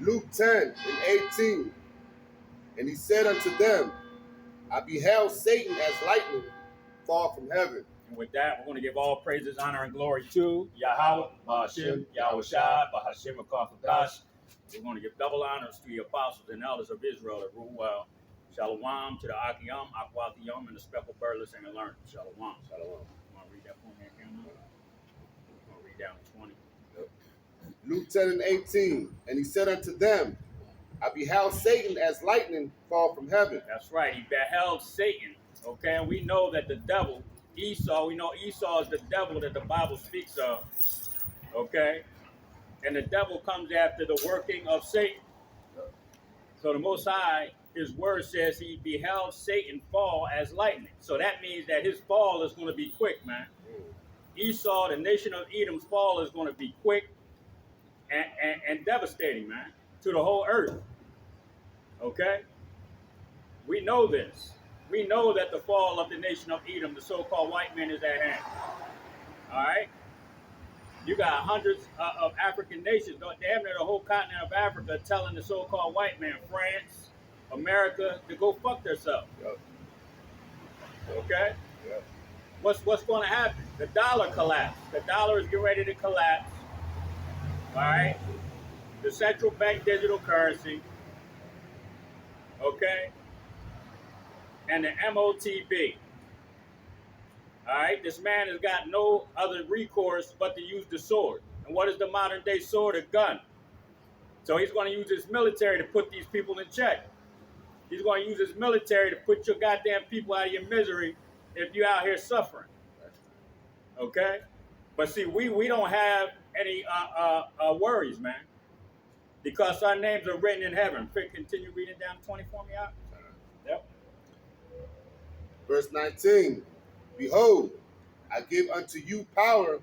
Luke 10 and 18. And he said unto them, I beheld Satan as lightning fall from heaven. And with that, we're going to give all praises, honor, and glory to Yahweh, Bahashim, Yahweh Shai, Bahashim, Akafakash. We're going to give double honors to the apostles and elders of Israel that rule well. Shalom to the Akiyam, Akwatiyam, and the speckled bird listening and learning. Shalom. Shalom. You want to read that for me again? You want to read down to 20? Luke 10 and 18. And he said unto them, I beheld Satan as lightning fall from heaven. That's right. He beheld Satan. Okay, and we know that the devil, Esau, we know Esau is the devil that the Bible speaks of. Okay, and the devil comes after the working of Satan. So the Most High, his word says he beheld Satan fall as lightning. So that means that his fall is going to be quick, man. Esau, the nation of Edom's fall is going to be quick and devastating, man, to the whole earth. Okay? We know this. We know that the fall of the nation of Edom, the so-called white man, is at hand. All right? You got hundreds of African nations, damn near the whole continent of Africa, telling the so-called white man, France, America, to go fuck themselves. Yep. Okay? Yep. What's going to happen? The dollar collapsed. The dollar is getting ready to collapse. All right? The central bank digital currency. Okay? And the MOTB. All right? This man has got no other recourse but to use the sword. And what is the modern day sword? A gun. So he's going to use his military to put these people in check. He's going to use his military to put your goddamn people out of your misery if you're out here suffering. Okay? But see, we don't have any worries, man. Because our names are written in heaven. Continue reading down 20 for me out. Yep. Verse 19. Behold, I give unto you power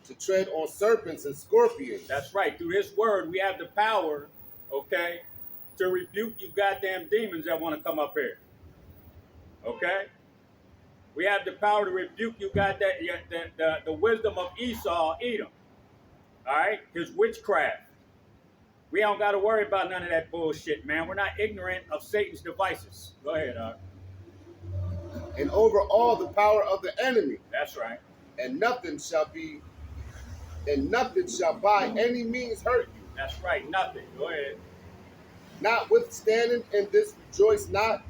to tread on serpents and scorpions. That's right. Through his word, we have the power, okay, to rebuke you goddamn demons that want to come up here. Okay? We have the power to rebuke you goddamn the wisdom of Esau, Edom. All right? His witchcraft. We don't got to worry about none of that bullshit, man. We're not ignorant of Satan's devices. Go ahead, And over all the power of the enemy. That's right. And nothing shall by any means hurt you. That's right, nothing. Go ahead. Notwithstanding in this rejoice not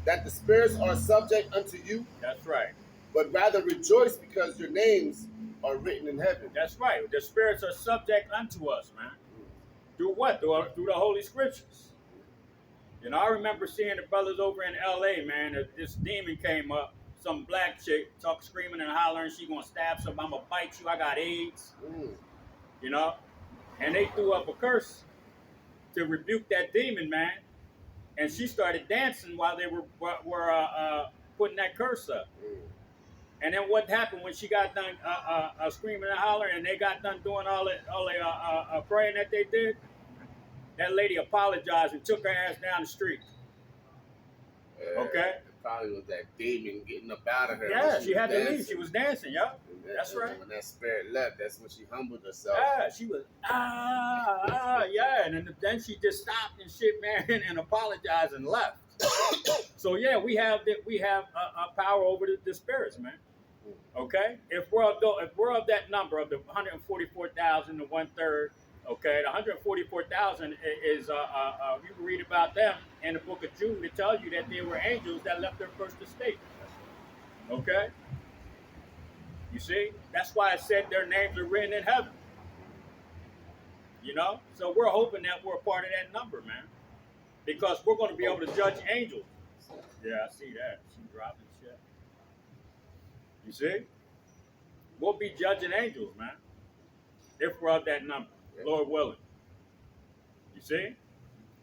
that the spirits are subject unto you. That's right. But rather rejoice because your names are written in heaven. That's right. The spirits are subject unto us, man. Through what? Through the Holy Scriptures. You know, I remember seeing the brothers over in L.A., man. This demon came up, some black chick, screaming and hollering, she gonna stab somebody, I'm gonna bite you, I got AIDS. You know? And they threw up a curse to rebuke that demon, man. And she started dancing while they were putting that curse up. And then what happened when she got done screaming and hollering, and they got done doing all the praying that they did? That lady apologized and took her ass down the street. Okay? It probably was that demon getting up out of her. Yeah, she had to leave. She was dancing, yo. That's right. When that spirit left, that's when she humbled herself. Yeah, she was, yeah. And then she just stopped and shit, man, and apologized and left. So, yeah, we have power over the spirits, man. Okay? If we're of that number, of the 144,000 to 1/3, okay, the 144,000 is, you can read about them in the book of Jude to tell you that they were angels that left their first estate. Okay? You see? That's why I said their names are written in heaven. You know? So we're hoping that we're a part of that number, man. Because we're going to be able to judge angels. Yeah, I see that. She dropping shit. You see? We'll be judging angels, man. If we're of that number. Lord willing. You see?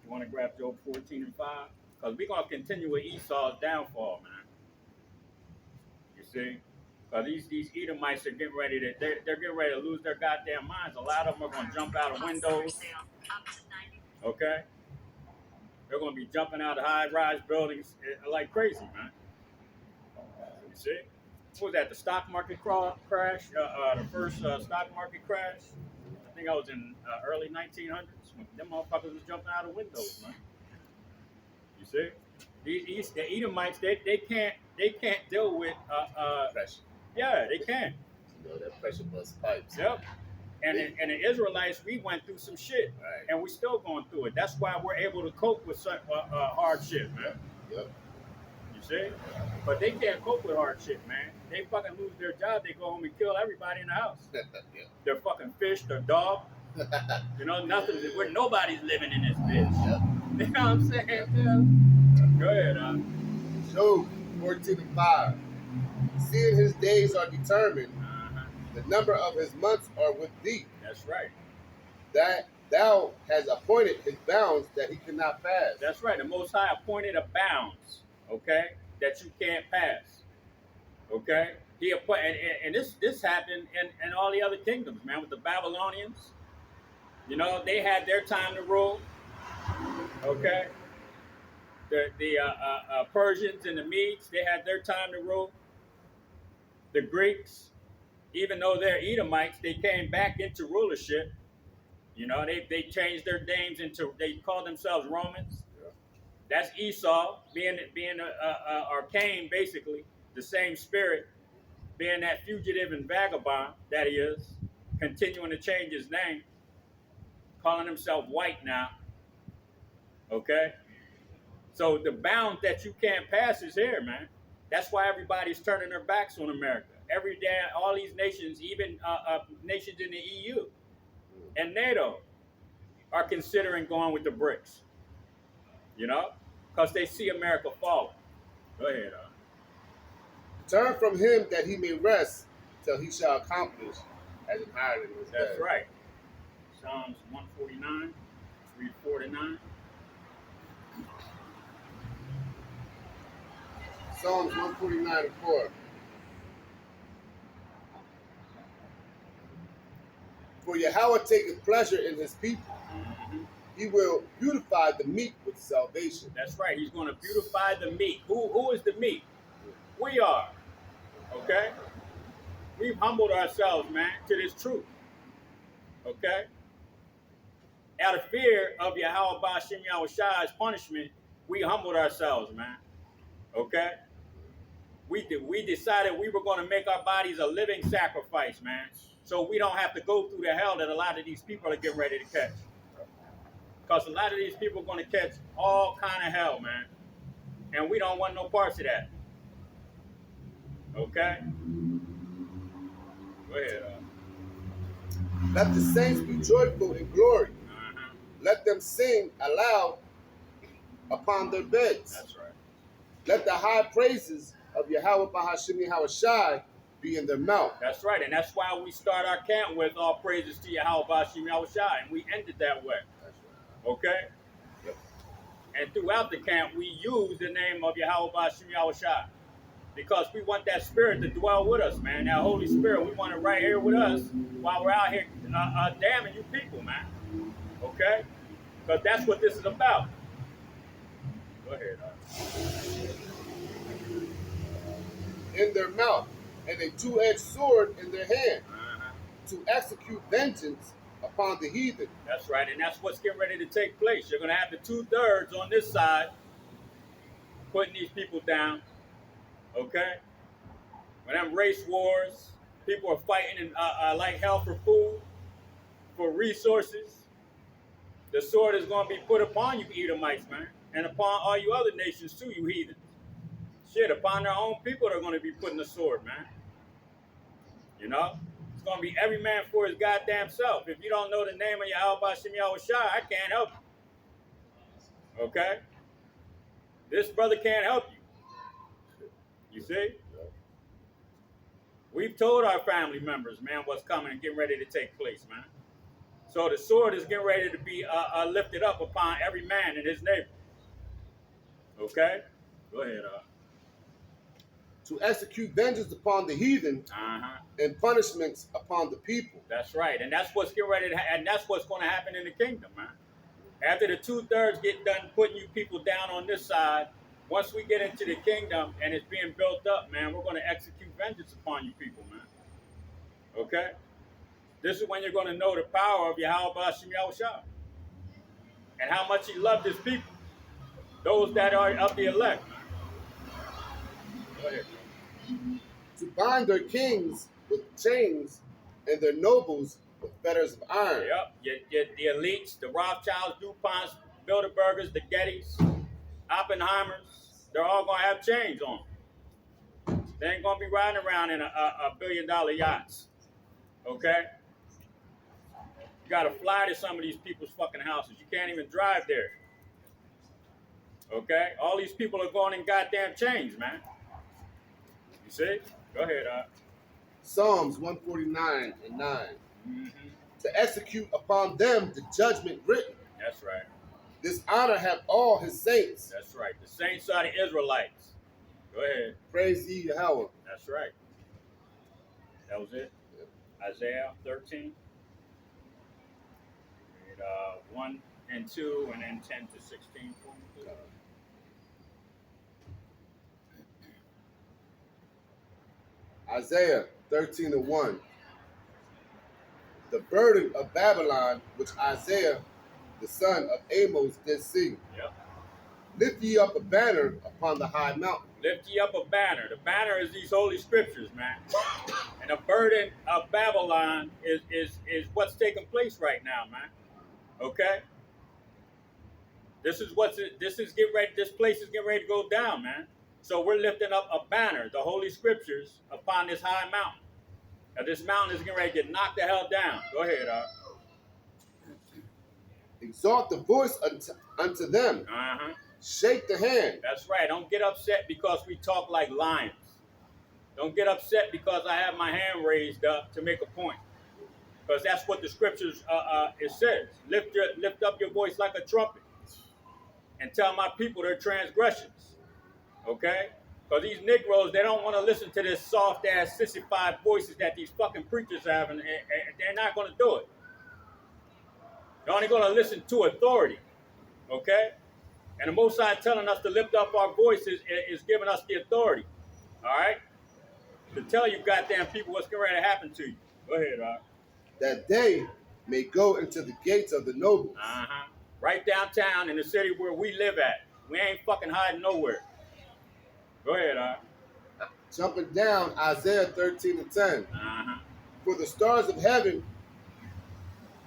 You want to grab Job 14 and 5? Because we're going to continue with Esau's downfall, man. You see? Because these Edomites are getting ready to, they're getting ready to lose their goddamn minds. A lot of them are going to jump out of windows. Okay? They're going to be jumping out of high-rise buildings like crazy, man. You see? What was that, the stock market crash? The first stock market crash? I think I was in early 1900s when them motherfuckers was jumping out of windows, man. You see, the Edomites, they can't deal with Pressure. yeah, they can't. You know, that pressure bust pipes. Yep. And the Israelites, we went through some shit, Right. and we still going through it. That's why we're able to cope with such hardship, man. Yep. You see? But they can't cope with hardship, man. They fucking lose their job. They go home and kill everybody in the house. Yep. Their fucking fish, their dog. You know, nothing. Where nobody's living in this bitch. Yep. You know what I'm saying? Yeah. Go ahead, Job 14:5. Seeing his days are determined, the number of his months are with thee. That's right. That thou hast appointed his bounds that he cannot pass. That's right. The Most High appointed a bounds, okay, that you can't pass. Okay? He appointed, and this happened in all the other kingdoms, man, with the Babylonians. You know, they had their time to rule. Okay? The Persians and the Medes, they had their time to rule. The Greeks, even though they're Edomites, they came back into rulership. You know, they changed their names into, they called themselves Romans. Yeah. That's Esau, being or Cain, basically, the same spirit, being that fugitive and vagabond that he is, continuing to change his name, calling himself white now. Okay? So the bound that you can't pass is here, man. That's why everybody's turning their backs on America. Every day, all these nations, even nations in the EU and NATO, are considering going with the BRICS. You know? Because they see America falling. Go ahead. Turn from him that he may rest till he shall accomplish as an iron in his That's bed. right. Psalms 149, read 4 to 9. Psalms 149:4. For Yahweh taketh pleasure in his people. Mm-hmm. He will beautify the meek with salvation. That's right. He's going to beautify the meek. Who is the meek? We are. Okay? We've humbled ourselves, man, to this truth. Okay? Out of fear of Yahweh Ba'ashem Yahushai's punishment, we humbled ourselves, man. Okay? We decided we were going to make our bodies a living sacrifice, man. So we don't have to go through the hell that a lot of these people are getting ready to catch. Because a lot of these people are going to catch all kind of hell, man. And we don't want no parts of that. Okay? Go ahead. Let the saints be joyful in glory. Uh-huh. Let them sing aloud upon their beds. That's right. Let the high praises of Yahweh Bahashim Yahushai be in their mouth. That's right. And that's why we start our camp with all praises to Yahweh Ba'ashem Yahushai. And we end it that way. That's right. Okay? Yep. And throughout the camp, we use the name of Yahweh Ba'ashem Yahushai. Because we want that spirit to dwell with us, man. That Holy Spirit, we want it right here with us while we're out here damning you people, man. Okay? Because that's what this is about. Go ahead. In their mouth, and a two-edged sword in their hand, Uh-huh. to execute vengeance upon the heathen. That's right. And that's what's getting ready to take place. You're going to have the 2/3 on this side putting these people down. Okay? When them race wars, people are fighting like hell for food, for resources. The sword is going to be put upon you, Edomites, man, and upon all you other nations too, you heathens. Shit, upon their own people, they're going to be putting the sword, man. You know? It's going to be every man for his goddamn self. If you don't know the name of Yahweh Ba'ashem Yahushai, I can't help you. Okay? This brother can't help you. You see? We've told our family members, man, what's coming and getting ready to take place, man. So the sword is getting ready to be lifted up upon every man and his neighbor. Okay? Go ahead. To execute vengeance upon the heathen Uh-huh. and punishments upon the people. That's right. And that's what's getting ready to and that's what's going to happen in the kingdom, man. After the 2/3 get done putting you people down on this side, once we get into the kingdom and it's being built up, man, we're going to execute vengeance upon you people, man. Okay? This is when you're going to know the power of Yahweh Bashim Yahushua and how much he loved his people, those that are of the elect. Go ahead. To bind their kings with chains and their nobles with fetters of iron. Yep, the elites, the Rothschilds, DuPonts, Bilderbergers, the Gettys, Oppenheimers, they're all going to have chains on them. They ain't going to be riding around in a billion-dollar yachts. Okay? You got to fly to some of these people's fucking houses. You can't even drive there. Okay? All these people are going in goddamn chains, man. You see? Go ahead, Psalms 149 and 9. Mm-hmm. To execute upon them the judgment written. That's right. This honor have all his saints. That's right. The saints are the Israelites. Go ahead. Praise ye Yahweh. That's right. That was it. Yep. Isaiah 13. Read, 1 and 2 and then 10 to 16. Isaiah 13 and 1. The burden of Babylon, which Isaiah, the son of Amos, did see. Yep. Lift ye up a banner upon the high mountain. Lift ye up a banner. The banner is these holy scriptures, man. And the burden of Babylon is what's taking place right now, man. Okay? This is getting ready, this place is getting ready to go down, man. So we're lifting up a banner, the holy scriptures, upon this high mountain. Now this mountain is getting ready to get knocked the hell down. Go ahead, Exalt the voice unto them. Uh-huh. Shake the hand. That's right. Don't get upset because we talk like lions. Don't get upset because I have my hand raised up to make a point. Because that's what the scriptures it says. Lift up your voice like a trumpet and tell my people their transgressions. Okay? Because these Negroes, they don't want to listen to this soft-ass, sissified voices that these fucking preachers have, and they're not going to do it. They're only going to listen to authority. Okay? And the Most High telling us to lift up our voices is giving us the authority. All right? To tell you goddamn people what's going to happen to you. Go ahead, That they may go into the gates of the nobles. Uh-huh. Right downtown in the city where we live at. We ain't fucking hiding nowhere. Go ahead, Jumping down, Isaiah 13 and 10. Uh-huh. For the stars of heaven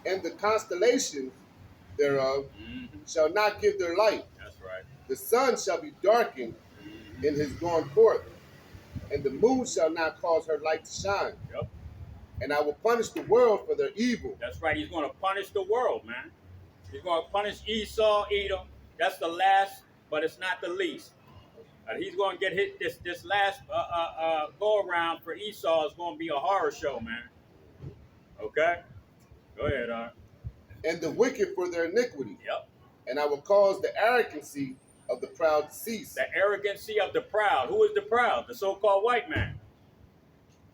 and the constellations thereof shall not give their light. That's right. The sun shall be darkened in his going forth, and the moon shall not cause her light to shine. Yep. And I will punish the world for their evil. That's right. He's going to punish the world, man. He's going to punish Esau, Edom. That's the last, but it's not the least. He's going to get hit. This last go around for Esau is going to be a horror show, man. Okay? Go ahead, And the wicked for their iniquity. Yep. And I will cause the arrogancy of the proud to cease. The arrogancy of the proud. Who is the proud? The so-called white man.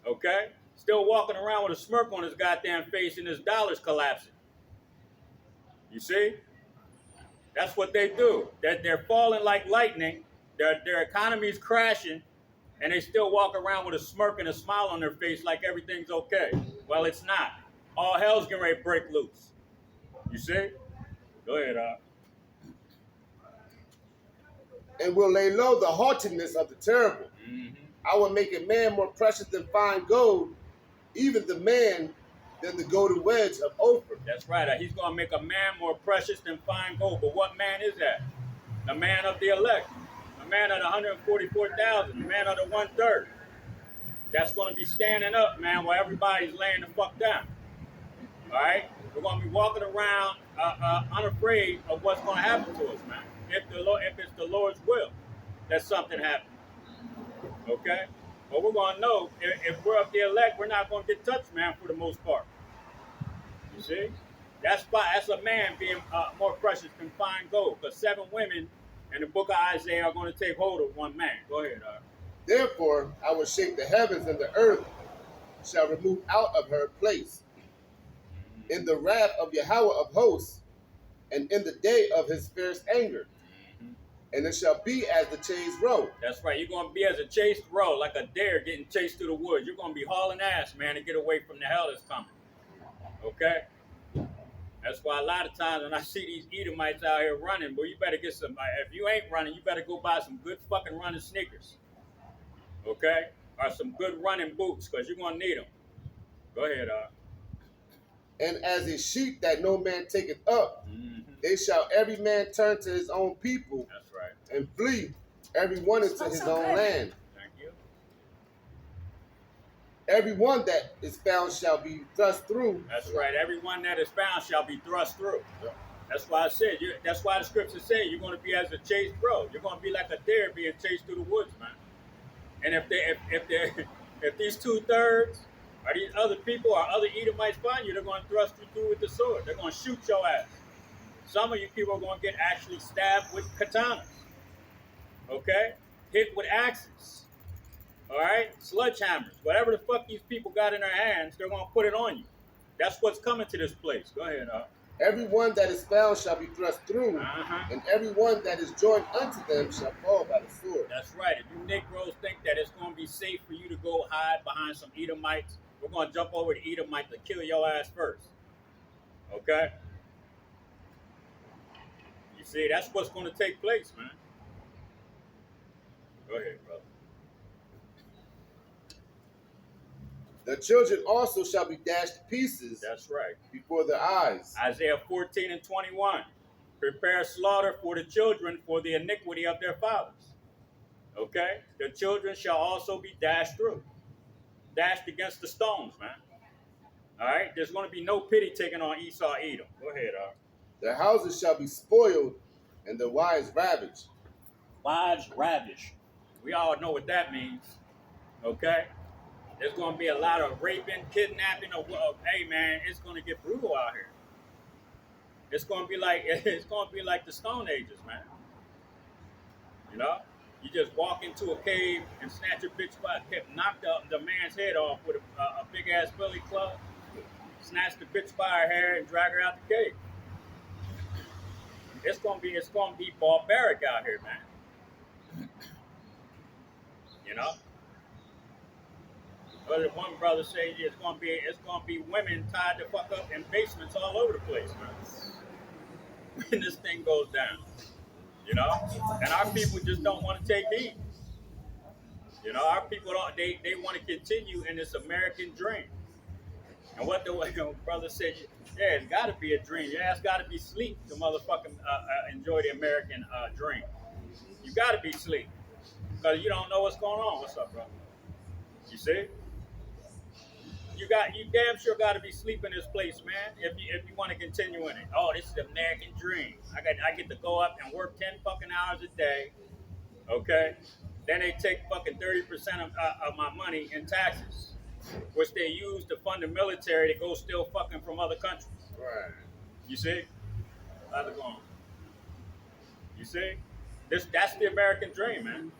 Okay? Still walking around with a smirk on his goddamn face and his dollars collapsing. You see? That's what they do. They're falling like lightning. Their economy is crashing, and they still walk around with a smirk and a smile on their face like everything's okay. Well, it's not. All hell's getting ready to break loose. You see? Go ahead, And will lay low the haughtiness of the terrible. Mm-hmm. I will make a man more precious than fine gold, even the man than the golden wedge of Ophir. That's right. He's going to make a man more precious than fine gold. But what man is that? The man of the elect. The man of the 144,000. The man of the 1/3. That's going to be standing up, man, while everybody's laying the fuck down. All right? We're going to be walking around unafraid of what's going to happen to us, man. If it's the Lord's will that something happens. Okay? But we're going to know if we're of the elect, we're not going to get touched, man, for the most part. You see? That's a man being more precious than fine gold. Because 7 women in the book of Isaiah are going to take hold of one man. Go ahead, Therefore, I will shake the heavens, and the earth shall remove out of her place. In the wrath of Yahweh of hosts, and in the day of his fierce anger. And it shall be as the chased roe. That's right. You're going to be as a chased roe, like a deer getting chased through the woods. You're going to be hauling ass, man, to get away from the hell that's coming. Okay? That's why a lot of times when I see these Edomites out here running, boy, you better get some. If you ain't running, you better go buy some good fucking running sneakers. Okay? Or some good running boots, because you're going to need them. Go ahead, And as a sheep that no man taketh up, mm-hmm. they shall every man turn to his own people. That's right. And flee, every one into his own land. Thank you. Every one that is found shall be thrust through. That's right. Everyone that is found shall be thrust through. Yep. That's why I said. That's why the scriptures say you're going to be as a chased crow. You're going to be like a deer being chased through the woods, man. And if these 2/3 or these other people or other Edomites find you, they're going to thrust you through with the sword. They're going to shoot your ass. Some of you people are going to get actually stabbed with katanas. Okay, hit with axes. All right, sledgehammers, whatever the fuck these people got in their hands, they're gonna put it on you. That's what's coming to this place. Go ahead, Every one that is found shall be thrust through, and every one that is joined unto them shall fall by the sword. That's right. If you Negroes think that it's gonna be safe for you to go hide behind some Edomites, we're gonna jump over to Edomite to kill your ass first. Okay? You see, that's what's gonna take place, man. Go ahead, brother. The children also shall be dashed to pieces. That's right. Before their eyes. Isaiah 14:21. Prepare slaughter for the children for the iniquity of their fathers. Okay? The children shall also be dashed through. Dashed against the stones, man. All right? There's going to be no pity taken on Esau, Edom. Go ahead, Their houses shall be spoiled and their wives ravaged. Wives ravished. We all know what that means. Okay? There's going to be a lot of raping, kidnapping. Hey, man, it's going to get brutal out here. It's going to be like the Stone Ages, man. You know, you just walk into a cave and snatch a bitch by knock the man's head off with a big ass billy club, snatch the bitch by her hair and drag her out the cave. It's gonna be barbaric out here, man. You know. But one brother said it's gonna be women tied the fuck up in basements all over the place, man. When this thing goes down, you know, and our people just don't want to take heed. You know, our people don't. They want to continue in this American dream. And what the brother said, yeah, it's got to be a dream. Yeah, it's got to be sleep to motherfucking enjoy the American dream. You got to be sleep because you don't know what's going on. What's up, bro? You see? You damn sure got to be sleep in this place, man. If you want to continue in it. Oh, this is the American dream. I get to go up and work 10 fucking hours a day. Okay. Then they take fucking 30% of my money in taxes, which they use to fund the military to go steal fucking from other countries. Right. You see? How's it going? You see? That's the American dream, man.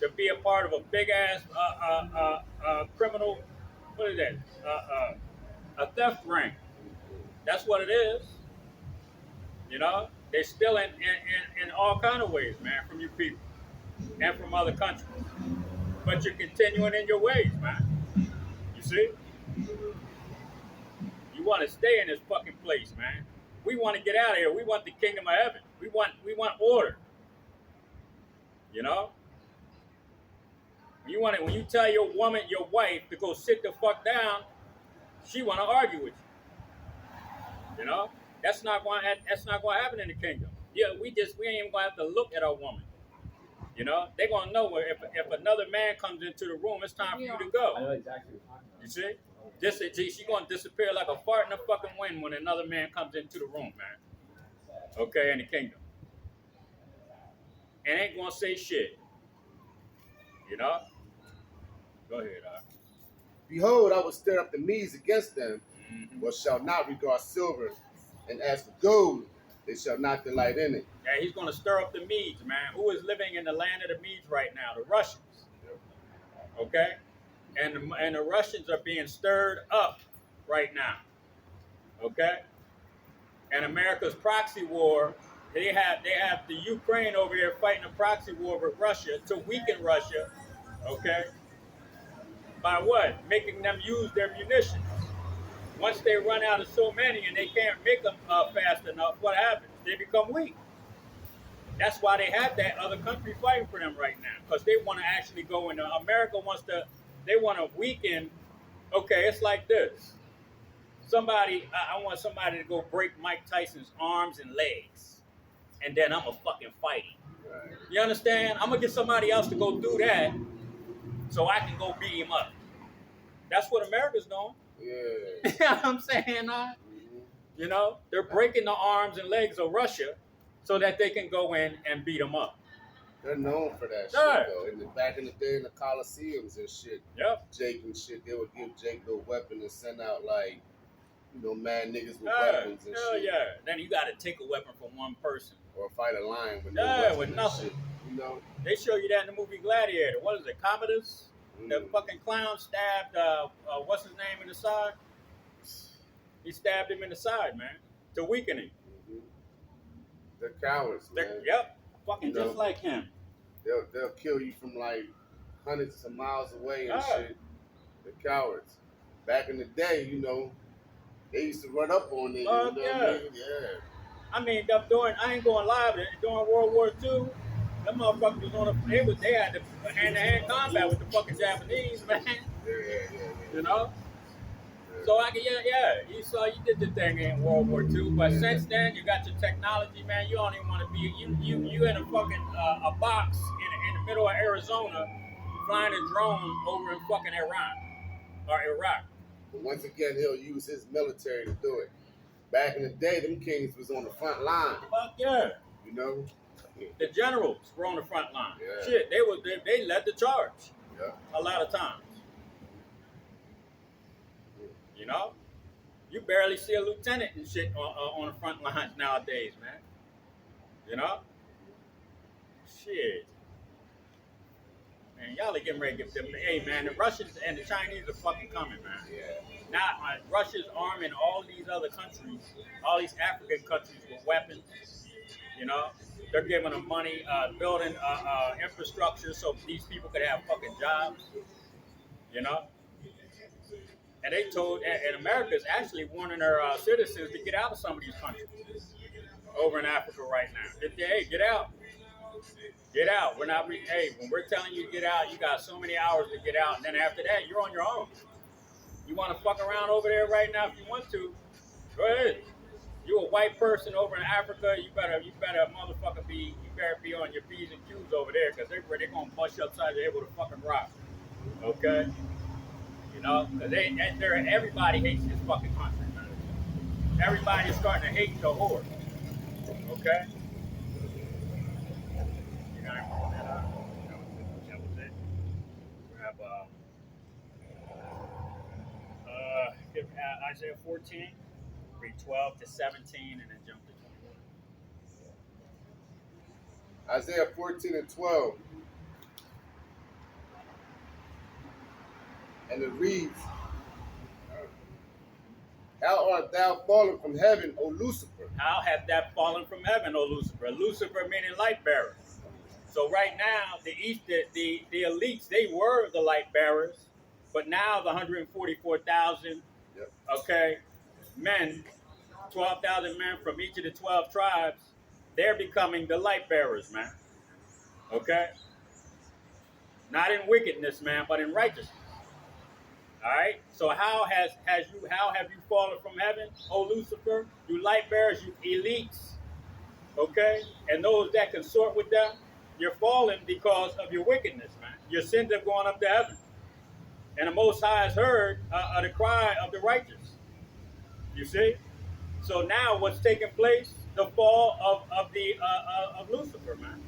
To be a part of a big ass criminal, what is that? A theft ring. That's what it is. You know, they steal in all kind of ways, man, from you people and from other countries. But you're continuing in your ways, man. You see? You want to stay in this fucking place, man. We want to get out of here. We want the kingdom of heaven. We want order. You know? When you tell your woman, your wife, to go sit the fuck down, she want to argue with you. You know, that's not going to happen in the kingdom. Yeah, we ain't even going to have to look at our woman. You know, they're going to know if another man comes into the room, it's time for you to go. I know exactly what you're talking about. You see? She's going to disappear like a fart in the fucking wind when another man comes into the room, man. Okay, in the kingdom. And ain't going to say shit. You know? Go ahead, Behold, I will stir up the Medes against them, but shall not regard silver. And as for gold, they shall not delight in it. Yeah, he's going to stir up the Medes, man. Who is living in the land of the Medes right now? The Russians. Okay? And the Russians are being stirred up right now. Okay? And America's proxy war, they have the Ukraine over here fighting a proxy war with Russia to weaken Russia. Okay? By what? Making them use their munitions. once they run out of so many and they can't make them fast enough, what happens? They become weak. That's why they have that other country fighting for them right now, because they want to actually go into America wants to. They want to weaken. Okay, it's like this. I want somebody to go break Mike Tyson's arms and legs, and then I'm a fucking fight him. Right. You understand? I'm gonna get somebody else to go do that, so I can go beat him up. That's what America's doing. Yeah. You know what I'm saying? You know, they're breaking the arms and legs of Russia so that they can go in and beat them up. They're known for that Right. shit, though. Back in the day in the Coliseums and shit, Yep. Jake and shit, they would give Jake little weapon and send out, like, mad niggas with Yeah. weapons and Hell shit. yeah. Then you got to take a weapon from one person. Or fight a lion with Yeah, no weapon with and nothing. shit, you know? They show you that in the movie Gladiator. What is it, Commodus? The fucking clown stabbed, what's his name in the side? He stabbed him in the side, man, to weaken him. Mm-hmm. They're cowards, man. Yep, fucking You know? just like him. They'll kill you from like hundreds of miles away and Yeah. shit. They're cowards. Back in the day, they used to run up on it. Oh, you know yeah. what I mean? Yeah. I mean, I ain't going live during World War II. Them motherfuckers was they had the hand-to-hand combat with the fucking Japanese, man. Yeah. You know? So Esau, you did the thing in World War II, but since then you got your technology, man. You don't even want to be you in a fucking a box in the middle of Arizona, flying a drone over in fucking Iran or Iraq. But once again, he'll use his military to do it. Back in the day, them kings was on the front line. Fuck yeah. You know? The generals were on the front line. Yeah. Shit, they led the charge. Yeah. A lot of times. You know? You barely see a lieutenant and shit on the front lines nowadays, man. You know? Shit. Man, y'all are getting ready to get them. Hey, man, the Russians and the Chinese are fucking coming, man. Yeah. Now, Russia's arming all these other countries, all these African countries with weapons. You know? They're giving them money, building infrastructure so these people could have fucking jobs. You know? And they told, and America is actually warning their citizens to get out of some of these countries over in Africa right now. Hey, get out. Get out. When we're telling you to get out, you got so many hours to get out. And then after that, you're on your own. You want to fuck around over there right now if you want to, go ahead. You a white person over in Africa, you better motherfucker you better be on your P's and Q's over there, because they're going to bust you upside the head with a fucking rock. Okay? You know, because everybody hates this fucking country, man. Everybody's starting to hate the horde. Okay? You got to pull that out. That was it. Grab give Isaiah 14, read 12 to 17, and then jump to 21. Isaiah 14 and 12. And it reads, How art thou fallen from heaven, O Lucifer? How have that fallen from heaven, O Lucifer? Lucifer meaning light bearer. So right now, the elites, they were the light bearers, but now the 144,000, okay, men, 12,000 men from each of the 12 tribes, they're becoming the light bearers, man. Okay? Not in wickedness, man, but in righteousness. All right? So how have you fallen from heaven, O Lucifer? You light bearers, you elites. Okay? And those that consort with them, you're falling because of your wickedness, man. Your sins have gone up to heaven. And the Most High has heard the cry of the righteous. You see? So now what's taking place? The fall of Lucifer, man.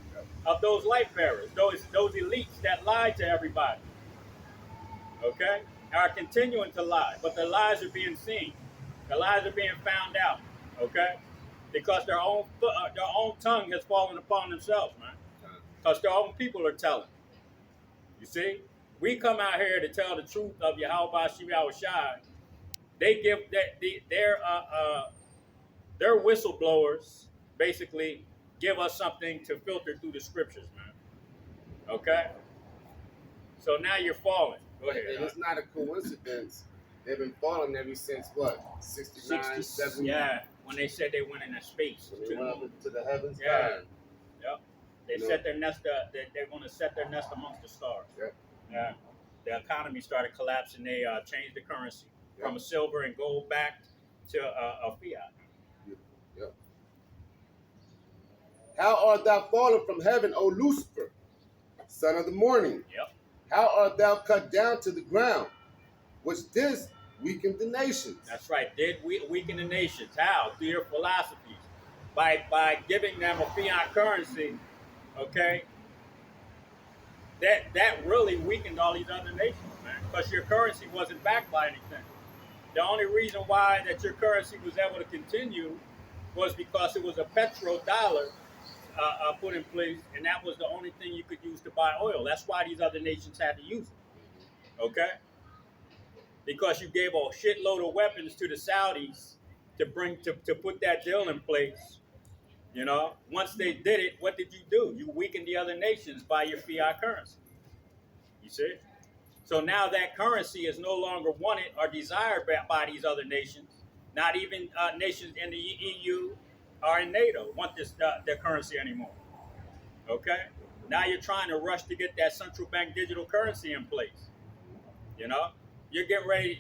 Of those light bearers, those elites that lied to everybody. Okay? Are continuing to lie, but the lies are being seen. The lies are being found out. Okay? Because their own tongue has fallen upon themselves, man. Because their own people are telling. You see? We come out here to tell the truth of Yahweh Shai. They give their whistleblowers basically give us something to filter through the scriptures, man. Okay? So now you're falling. Go ahead. And it's not a coincidence They've been falling ever since what? 69, 60, 70? yeah, when they said they went into space. When they went up into the heavens. Yeah. Yep. They You know? set their nest. They're going to set their nest amongst the stars. Yep. Yeah. The economy started collapsing. They changed the currency from a silver and gold back to a fiat. Yep. How art thou fallen from heaven, O Lucifer, son of the morning? Yep. How art thou cut down to the ground, which didst weaken the nations? That's right. Did we weaken the nations? How? Through your philosophies. By giving them a fiat currency, okay? That really weakened all these other nations, man, because your currency wasn't backed by anything. The only reason why that your currency was able to continue was because it was a petrodollar put in place, and that was the only thing you could use to buy oil. That's why these other nations had to use it, okay? Because you gave a shitload of weapons to the Saudis to put that deal in place. You know, once they did it, what did you do? You weakened the other nations by your fiat currency. You see? So now that currency is no longer wanted or desired by these other nations. Not even nations in the EU or in NATO want their currency anymore. Okay? Now you're trying to rush to get that central bank digital currency in place. You know? You're getting ready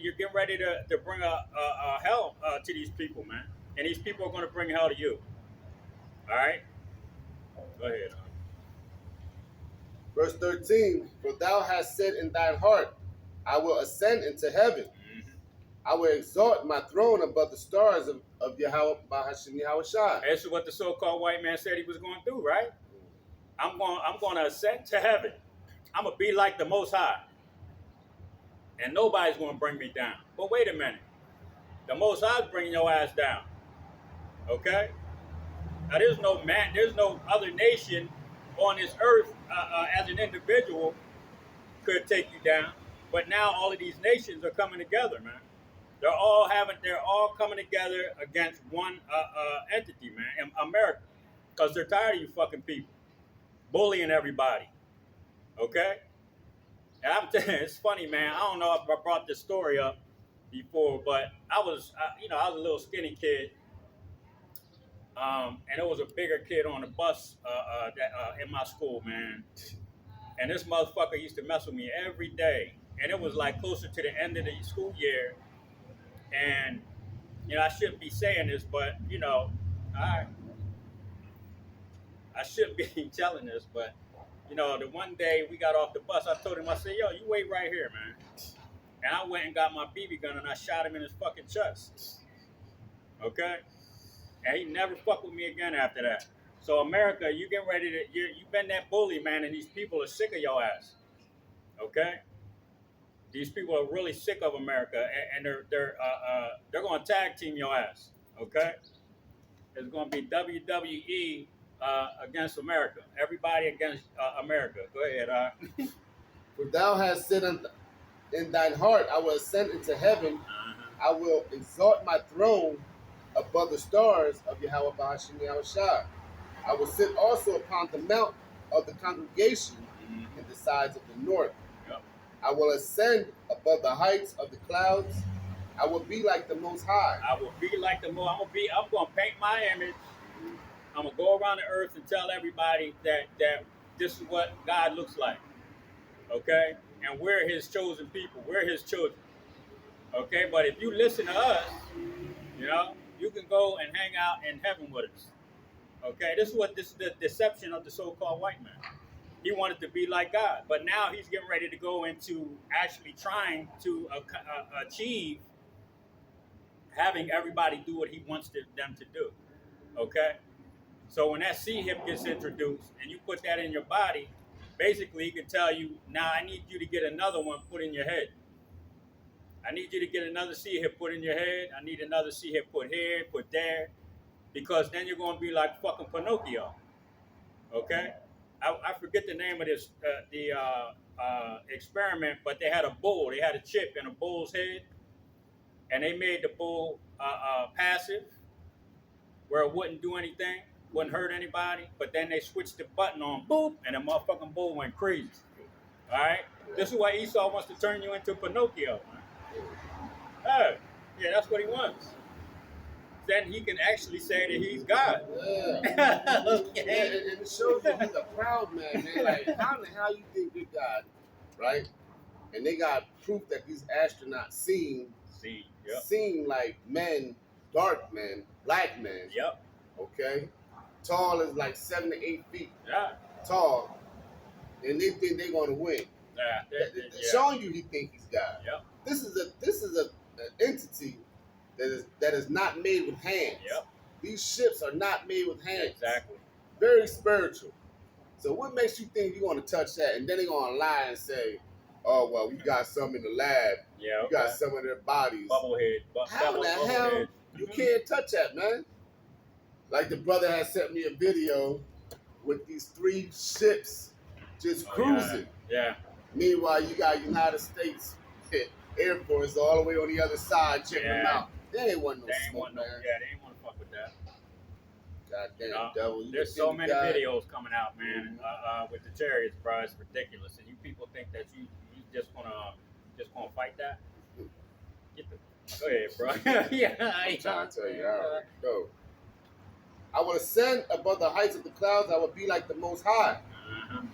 to bring a hell to these people, man. And these people are going to bring hell to you. All right? Go ahead. Verse 13, for thou hast said in thine heart, I will ascend into heaven. Mm-hmm. I will exalt my throne above the stars of Yahweh Bahashim Yahushua. This is what the so-called white man said he was going to do, right? I'm going to ascend to heaven. I'm going to be like the Most High. And nobody's going to bring me down. But wait a minute. The Most High is bringing your ass down. Okay? Now, there's no other nation on this earth as an individual could take you down. But now all of these nations are coming together, man. They're all coming together against one entity, man, America. Because they're tired of you fucking people bullying everybody. Okay? And I'm telling you, it's funny, man. I don't know if I brought this story up before, but I was a little skinny kid. And there was a bigger kid on the bus in my school, man. And this motherfucker used to mess with me every day. And it was like closer to the end of the school year. And, I shouldn't be saying this, but, I shouldn't be telling this, but, the one day we got off the bus, I told him, I said, yo, you wait right here, man. And I went and got my BB gun and I shot him in his fucking chest. Okay? And he never fucked with me again after that. So America, you getting ready to, you've been that bully, man, and these people are sick of your ass. Okay? These people are really sick of America, and they're going to tag team your ass. Okay? It's going to be WWE against America. Everybody against America. Go ahead. For thou hast said in thine heart, I will ascend into heaven. I will exalt my throne above the stars of Yahweh Bahashim Yahushua. I will sit also upon the mount of the congregation in the sides of the north. Yep. I will ascend above the heights of the clouds. I will be like the Most High. I will be like the Most. I'm going to paint my image. I'm going to go around the earth and tell everybody that this is what God looks like. Okay? And we're his chosen people. We're his children. Okay? But if you listen to us, you can go and hang out in heaven with us. Okay? This is the deception of the so-called white man. He wanted to be like God. But now he's getting ready to go into actually trying to achieve having everybody do what he wants them to do. Okay? So when that C-hip gets introduced and you put that in your body, basically he can tell you, now I need you to get another one put in your head. I need you to get another C-hip put in your head. I need another C-hip put here, put there. Because then you're going to be like fucking Pinocchio. Okay? I forget the name of this, experiment, but they had a bull. They had a chip in a bull's head. And they made the bull passive, where it wouldn't do anything, wouldn't hurt anybody. But then they switched the button on, boop, and the motherfucking bull went crazy. All right? This is why Esau wants to turn you into Pinocchio. Yeah, that's what he wants. Then he can actually say that he's God. Yeah. Okay. Yeah, and it shows you he's a proud man, man. Like, how in the hell you think you're God, right? And they got proof that these astronauts Yep. seen like men, dark men, black men, Yep. okay? Tall is like 7 to 8 feet Yeah. tall, and they think they're gonna win. Yeah. Showing you he think he's God. Yep. This is an entity that is not made with hands. Yep. These ships are not made with hands. Exactly. Very spiritual. So what makes you think you're gonna touch that? And then they're gonna lie and say, "Oh well, we got some in the lab. Yeah. We got some of their bodies." Bubblehead. How in the hell you can't touch that, man? Like the brother had sent me a video with these 3 ships just cruising. Yeah. Meanwhile, you got United States Air Force all the way on the other side checking them out. They ain't want no smoke, man. Yeah, they ain't want to fuck with that. Goddamn devil. There's so many videos coming out, man, with the chariots, bro. It's ridiculous. And you people think that you just gonna fight that? Get the go ahead, bro. Yeah, I'm trying to tell you, all right, go. I will ascend above the heights of the clouds. I will be like the Most High.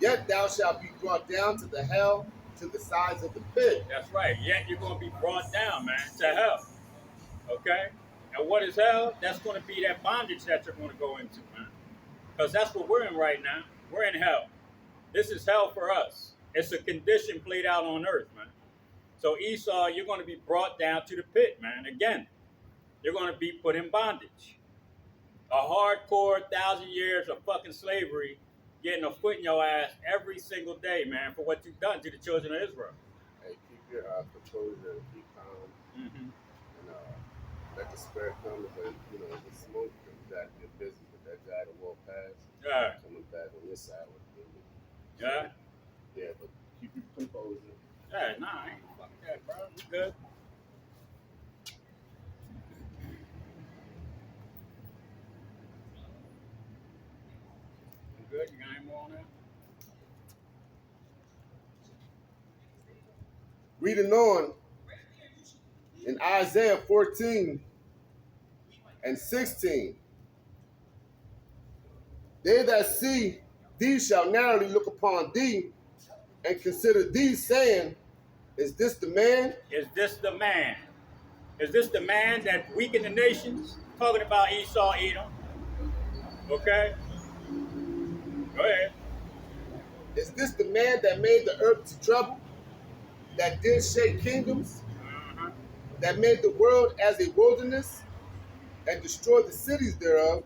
Yet thou shalt be brought down to the hell, to the sides of the pit. That's right. Yet you're going to be brought down, man, to hell. Okay? And what is hell? That's going to be that bondage that you're going to go into, man. Because that's what we're in right now. We're in hell. This is hell for us. It's a condition played out on earth, man. So Esau, you're going to be brought down to the pit, man. Again, you're going to be put in bondage. A hardcore 1,000 years of fucking slavery, getting a foot in your ass every single day, man, for what you've done to the children of Israel. Hey, keep your composure and keep calm. Mm-hmm. And let the spirit come. But, the smoke, you got to get busy with that guy that walked past. Yeah. Coming back on this side with me. Yeah? Yeah, but keep your composure. Yeah, nah, I ain't fucking that, bro. You good? You good? You got any more on that? Reading on in Isaiah 14 and 16. They that see thee shall narrowly look upon thee and consider thee, saying, is this the man? Is this the man? Is this the man that weakened the nations? Talking about Esau, Edom. Okay? Go ahead. Is this the man that made the earth to trouble? That did shake kingdoms? Uh-huh. That made the world as a wilderness and destroyed the cities thereof?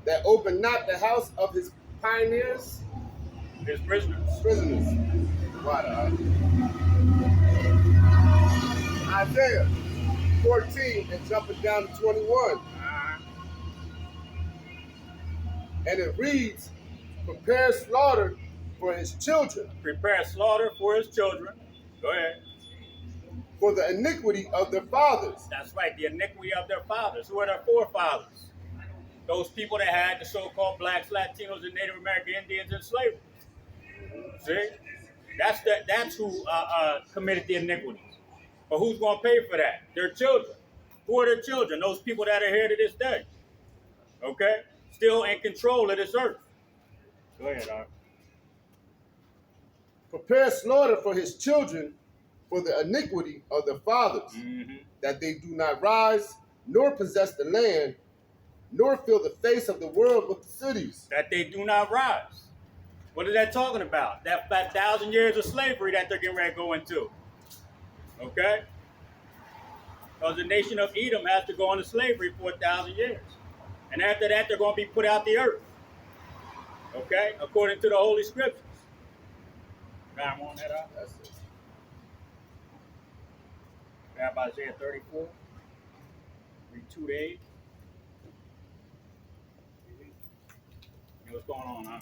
That opened not the house of his pioneers? His prisoners. What? Isaiah 14 and jumping down to 21. Uh-huh. And it reads, prepare slaughter for his children. Prepare slaughter for his children. Go ahead. For the iniquity of their fathers. That's right, the iniquity of their fathers. Who are their forefathers? Those people that had the so-called blacks, Latinos, and Native American Indians in slavery. See? That's who committed the iniquities. But who's going to pay for that? Their children. Who are their children? Those people that are here to this day. Okay? Still in control of this earth. Go ahead, Art. Prepare slaughter for his children for the iniquity of their fathers, that they do not rise, nor possess the land, nor fill the face of the world with the cities. That they do not rise. What is that talking about? That 1,000 years of slavery that they're getting ready to go into. Okay? Because the nation of Edom has to go into slavery for 1,000 years. And after that, they're going to be put out the earth. Okay? According to the Holy Scriptures. Got on that out? That's it. Grab Isaiah 34. Read 2 to 8. Hey, what's going on, huh?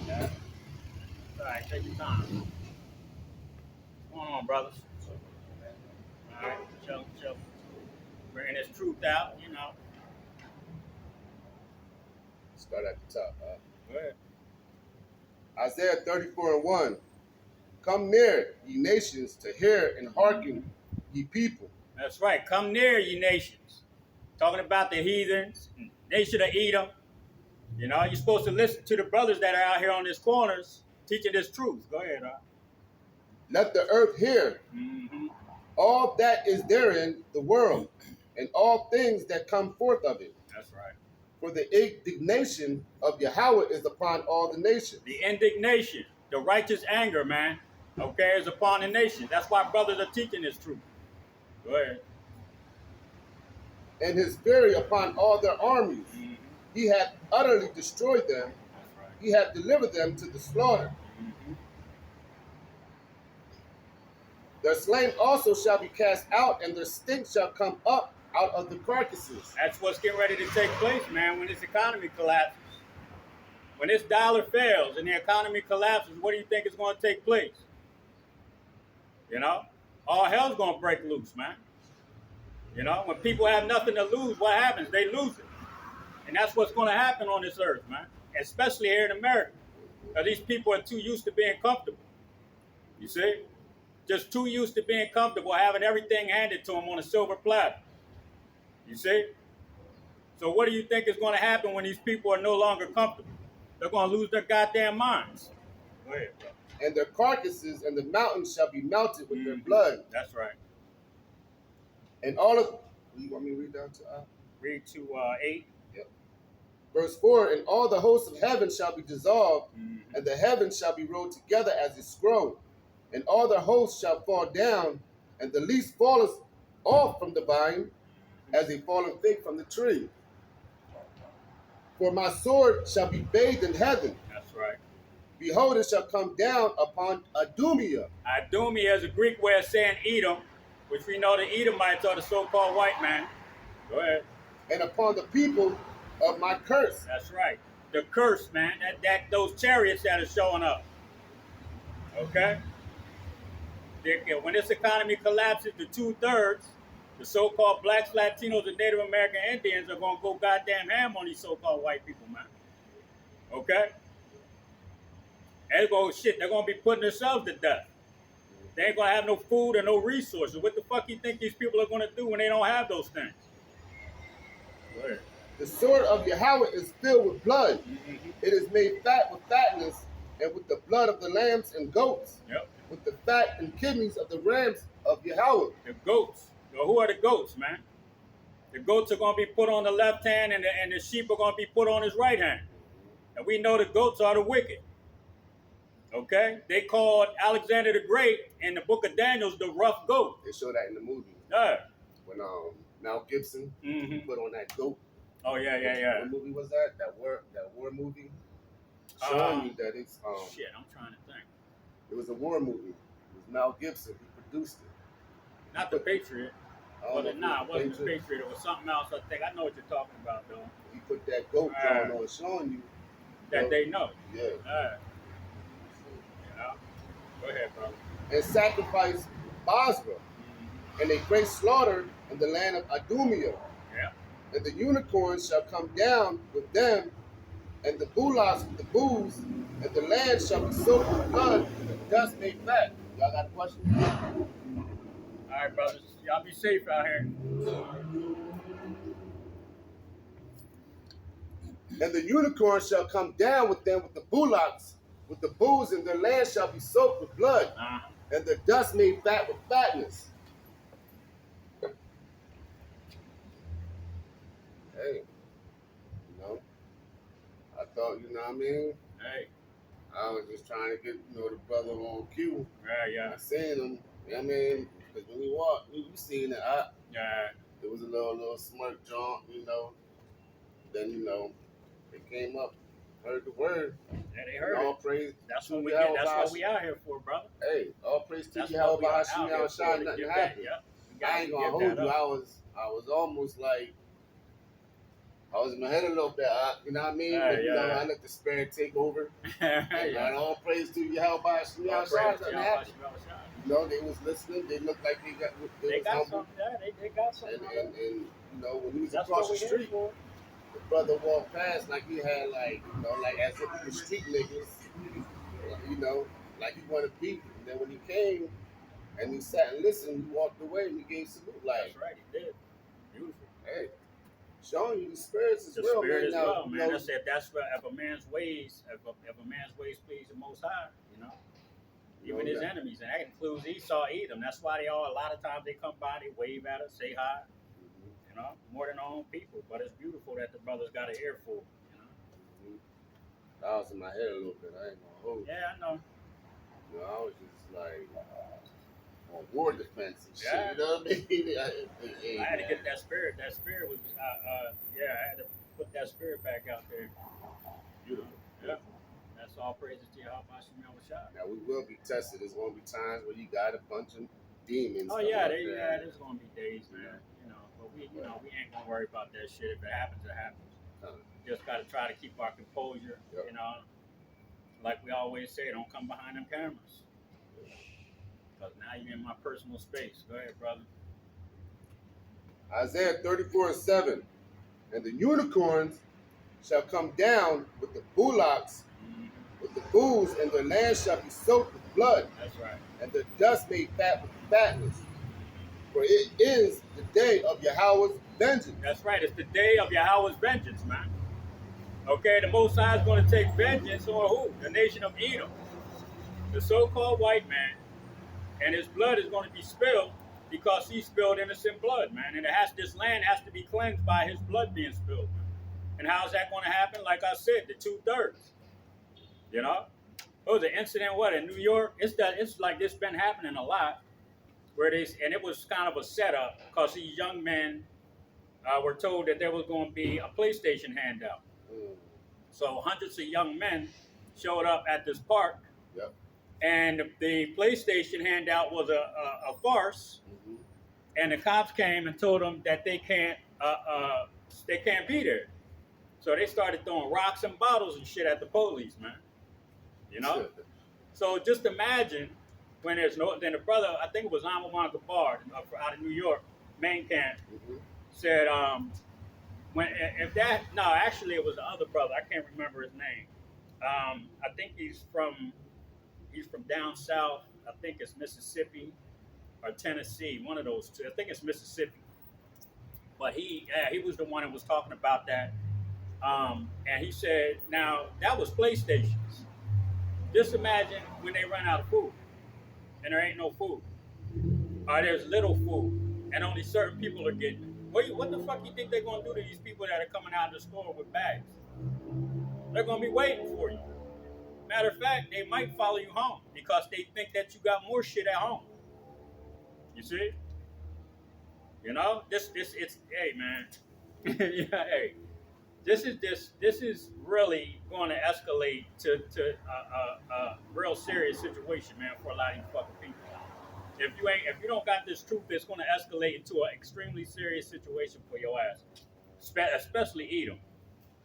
Yeah. All right, take your time. What's going on, brothers? All right, chill. bringing His truth out. Start at the top. Go ahead. Isaiah 34:1. Come near, ye nations, to hear and hearken, ye people. That's right. Come near, ye nations. Talking about the heathens, nation of Edom. You're supposed to listen to the brothers that are out here on these corners teaching this truth. Go ahead, Let the earth hear, all that is therein, the world, and all things that come forth of it. That's right. For the indignation of Yahweh is upon all the nations. The indignation, the righteous anger, man, okay, is upon the nation. That's why brothers are teaching this truth. Go ahead. And his fury upon all their armies. He hath utterly destroyed them. That's right. He hath delivered them to the slaughter. Their slain also shall be cast out, and their stink shall come up out of the carcasses. That's what's getting ready to take place, man, when this economy collapses. When this dollar fails and the economy collapses, what do you think is going to take place? All hell's going to break loose, man. When people have nothing to lose, what happens? They lose it. And that's what's going to happen on this earth, man, especially here in America. Because these people are too used to being comfortable. You see? Just too used to being comfortable, having everything handed to them on a silver platter. You see? So what do you think is going to happen when these people are no longer comfortable? They're going to lose their goddamn minds. Go ahead, bro. And their carcasses and the mountains shall be melted with their blood. That's right. And all of, you want me to read down to Read to 8. Yep. Verse 4, and all the hosts of heaven shall be dissolved, and the heavens shall be rolled together as a scroll, and all the hosts shall fall down, and the least falleth off from the vine, as a fallen fig from the tree. For my sword shall be bathed in heaven. That's right. Behold, it shall come down upon Idumea. Idumea is a Greek way of saying Edom, which we know the Edomites are the so-called white man. Go ahead. And upon the people of my curse. That's right. The curse, man. Those chariots that are showing up. Okay? When this economy collapses to 2/3, the so-called blacks, Latinos, and Native American Indians are going to go goddamn ham on these so-called white people, man. Okay? They're going to be putting themselves to death. They ain't going to have no food or no resources. What the fuck you think these people are going to do when they don't have those things? Go ahead. The sword of Yahweh is filled with blood. It is made fat with fatness, and with the blood of the lambs and goats. Yep. With the fat and kidneys of the rams of Yahweh. The goats. Well, who are the goats, man? The goats are going to be put on the left hand, and the sheep are going to be put on his right hand. And we know the goats are the wicked. Okay? They called Alexander the Great in the book of Daniel the rough goat. They show that in the movie. Yeah. When Mel Gibson put on that goat. Oh, yeah. What movie was that? That war movie? Showing you that it's shit, I'm trying to think. It was a war movie. It was Mel Gibson. He produced it. Not the Patriot. It wasn't the Patriot. It was something else, I think. I know what you're talking about, though. He put that goat drawing on, showing you that they know. Yeah. Go ahead, bro. And sacrifice Basra, and a great slaughter in the land of Idumea. Yeah. And the unicorns shall come down with them, and the bullocks with the bulls, and the land shall be soaked with blood, and dust made fat. Y'all got a question? All right, brothers. Y'all be safe out here. And the unicorn shall come down with them with the bullocks, with the bulls, and their land shall be soaked with blood, and the dust made fat with fatness. Hey, I thought, you know what I mean? Hey. I was just trying to get, the brother on cue. Yeah. I seen him, you know what I mean? Because when we walked, we seen it. There was a little smirk jaunt, Then, they came up, heard the word. Yeah, they heard all it. Praise. That's what we get. That's what we out here for, brother. Hey, all praise to That's Yahweh what we out Bahashim here Shine, for, nothing happened. I ain't gonna hold you. I was almost like, I was in my head a little bit, you know what I mean? But, I let the spirit take over. And all praise to Yahweh Bahashim Shine, nothing happened. they was listening. They looked like they was got humble. something. Yeah, they got something. And when he was That's across what the we here street, for. the brother walked past like he had like as if he was street niggas, you know, like he wanted beef. And then when he came and he sat and listened, he walked away and he gave salute like, That's right, he did. Beautiful. hey, showing you the spirits as The well, spirit man. as Now, well, man. That's it. That's what if a man's ways, if a man's ways please the Most High, even his enemies, and that includes Esau, Edom. That's why a lot of times they come by, they wave at us, say hi, more than our own people. But it's beautiful that the brothers got an ear for, I was in my head a little bit. I ain't gonna hold you. Yeah, I know. I was just like on war defense and shit. Yeah. You know what I mean? I had to get that spirit. That spirit was, I had to put that spirit back out there. Beautiful. Yeah. That's all praises to Yahweh Shemel Shah. Now we will be tested. There's gonna be times where you got a bunch of demons. Oh yeah, there's gonna be days, man. But we ain't gonna worry about that shit. If it happens, it happens. Just gotta try to keep our composure. Yep. Like we always say, don't come behind them cameras. Because now you're in my personal space. Go ahead, brother. Isaiah 34:7, and the unicorns shall come down with the bullocks, with the bulls, and their land shall be soaked with blood. That's right. And the dust made fat with fatness. For it is the day of Yahweh's vengeance. That's right. It's the day of Yahweh's vengeance, man. Okay, the Most High is going to take vengeance on who? The nation of Edom. The so-called white man. And his blood is going to be spilled because he spilled innocent blood, man. And this land has to be cleansed by his blood being spilled. And how's that going to happen? Like I said, the 2/3. It was an incident, in New York? It's like this been happening a lot. And it was kind of a setup because these young men were told that there was going to be a PlayStation handout. So hundreds of young men showed up at this park. Yep. And the PlayStation handout was a farce. Mm-hmm. And the cops came and told them that they can't be there. So they started throwing rocks and bottles and shit at the police, man. So just imagine when there's then the brother, I think it was Amman Gabar out of New York, main camp, said, actually it was the other brother, I can't remember his name. I think he's from down south. I think it's Mississippi or Tennessee, one of those two. I think it's Mississippi. But he was the one that was talking about that. And he said, now that was PlayStations. Just imagine when they run out of food and there ain't no food, or there's little food and only certain people are getting it. What the fuck you think they're gonna do to these people that are coming out of the store with bags? They're gonna be waiting for you. Matter of fact, they might follow you home because they think that you got more shit at home. You see? Hey man. Yeah, hey. This is really going to escalate to a real serious situation, man, for a lot of you fucking people. If you don't got this truth, it's going to escalate into an extremely serious situation for your ass, especially Edom.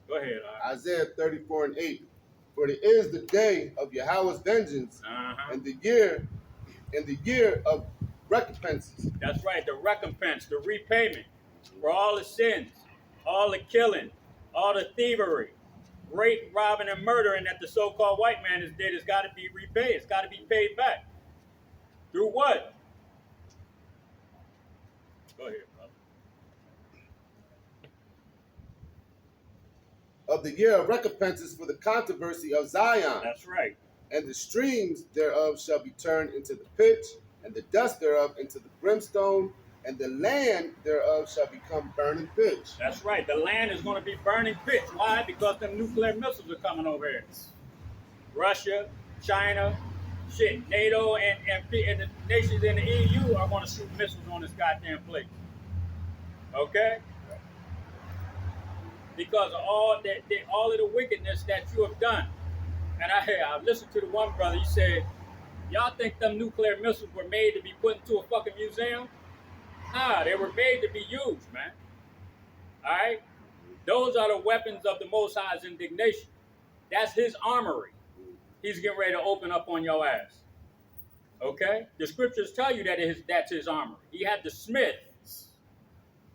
Go ahead. Isaiah 34:8. For it is the day of Yahweh's vengeance, and the year of recompenses. That's right, the recompense, the repayment for all the sins, all the killing, all the thievery, rape, robbing, and murdering that the so-called white man has did has got to be repaid. It's got to be paid back. Through what? Go ahead, brother. Of the year of recompenses for the controversy of Zion. That's right. And the streams thereof shall be turned into the pitch, and the dust thereof into the brimstone, and the land thereof shall become burning pitch. That's right. The land is going to be burning pitch. Why? Because them nuclear missiles are coming over here. Russia, China, NATO, and the nations in the EU are going to shoot missiles on this goddamn place. Okay? Because of all of the wickedness that you have done. And I listened to the one brother, he said, y'all think them nuclear missiles were made to be put into a fucking museum? Nah, they were made to be used, man. All right? Those are the weapons of the Most High's indignation. That's his armory. He's getting ready to open up on your ass. Okay? The scriptures tell you that that's his armor. He had the smith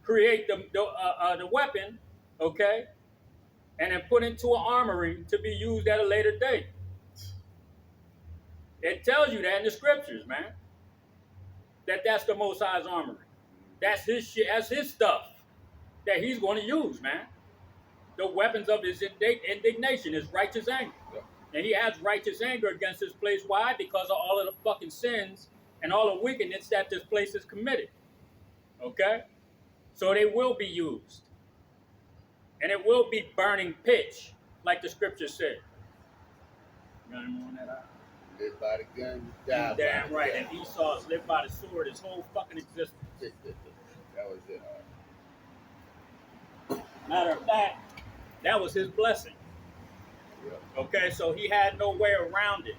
create the weapon, okay, and then put into an armory to be used at a later date. It tells you that in the scriptures, man. That's the Most High's armory. That's his shit. That's his stuff that he's going to use, man. The weapons of his indignation, his righteous anger. And he has righteous anger against this place. Why? Because of all of the fucking sins and all the wickedness that this place has committed. Okay? So they will be used. And it will be burning pitch, like the scripture said. You got anyone that out? Live by the gun, die by Damn the right. gun. And Esau's lived by the sword his whole fucking existence. That was it. Matter of fact, that was his blessing. Yeah. Okay, so he had no way around it.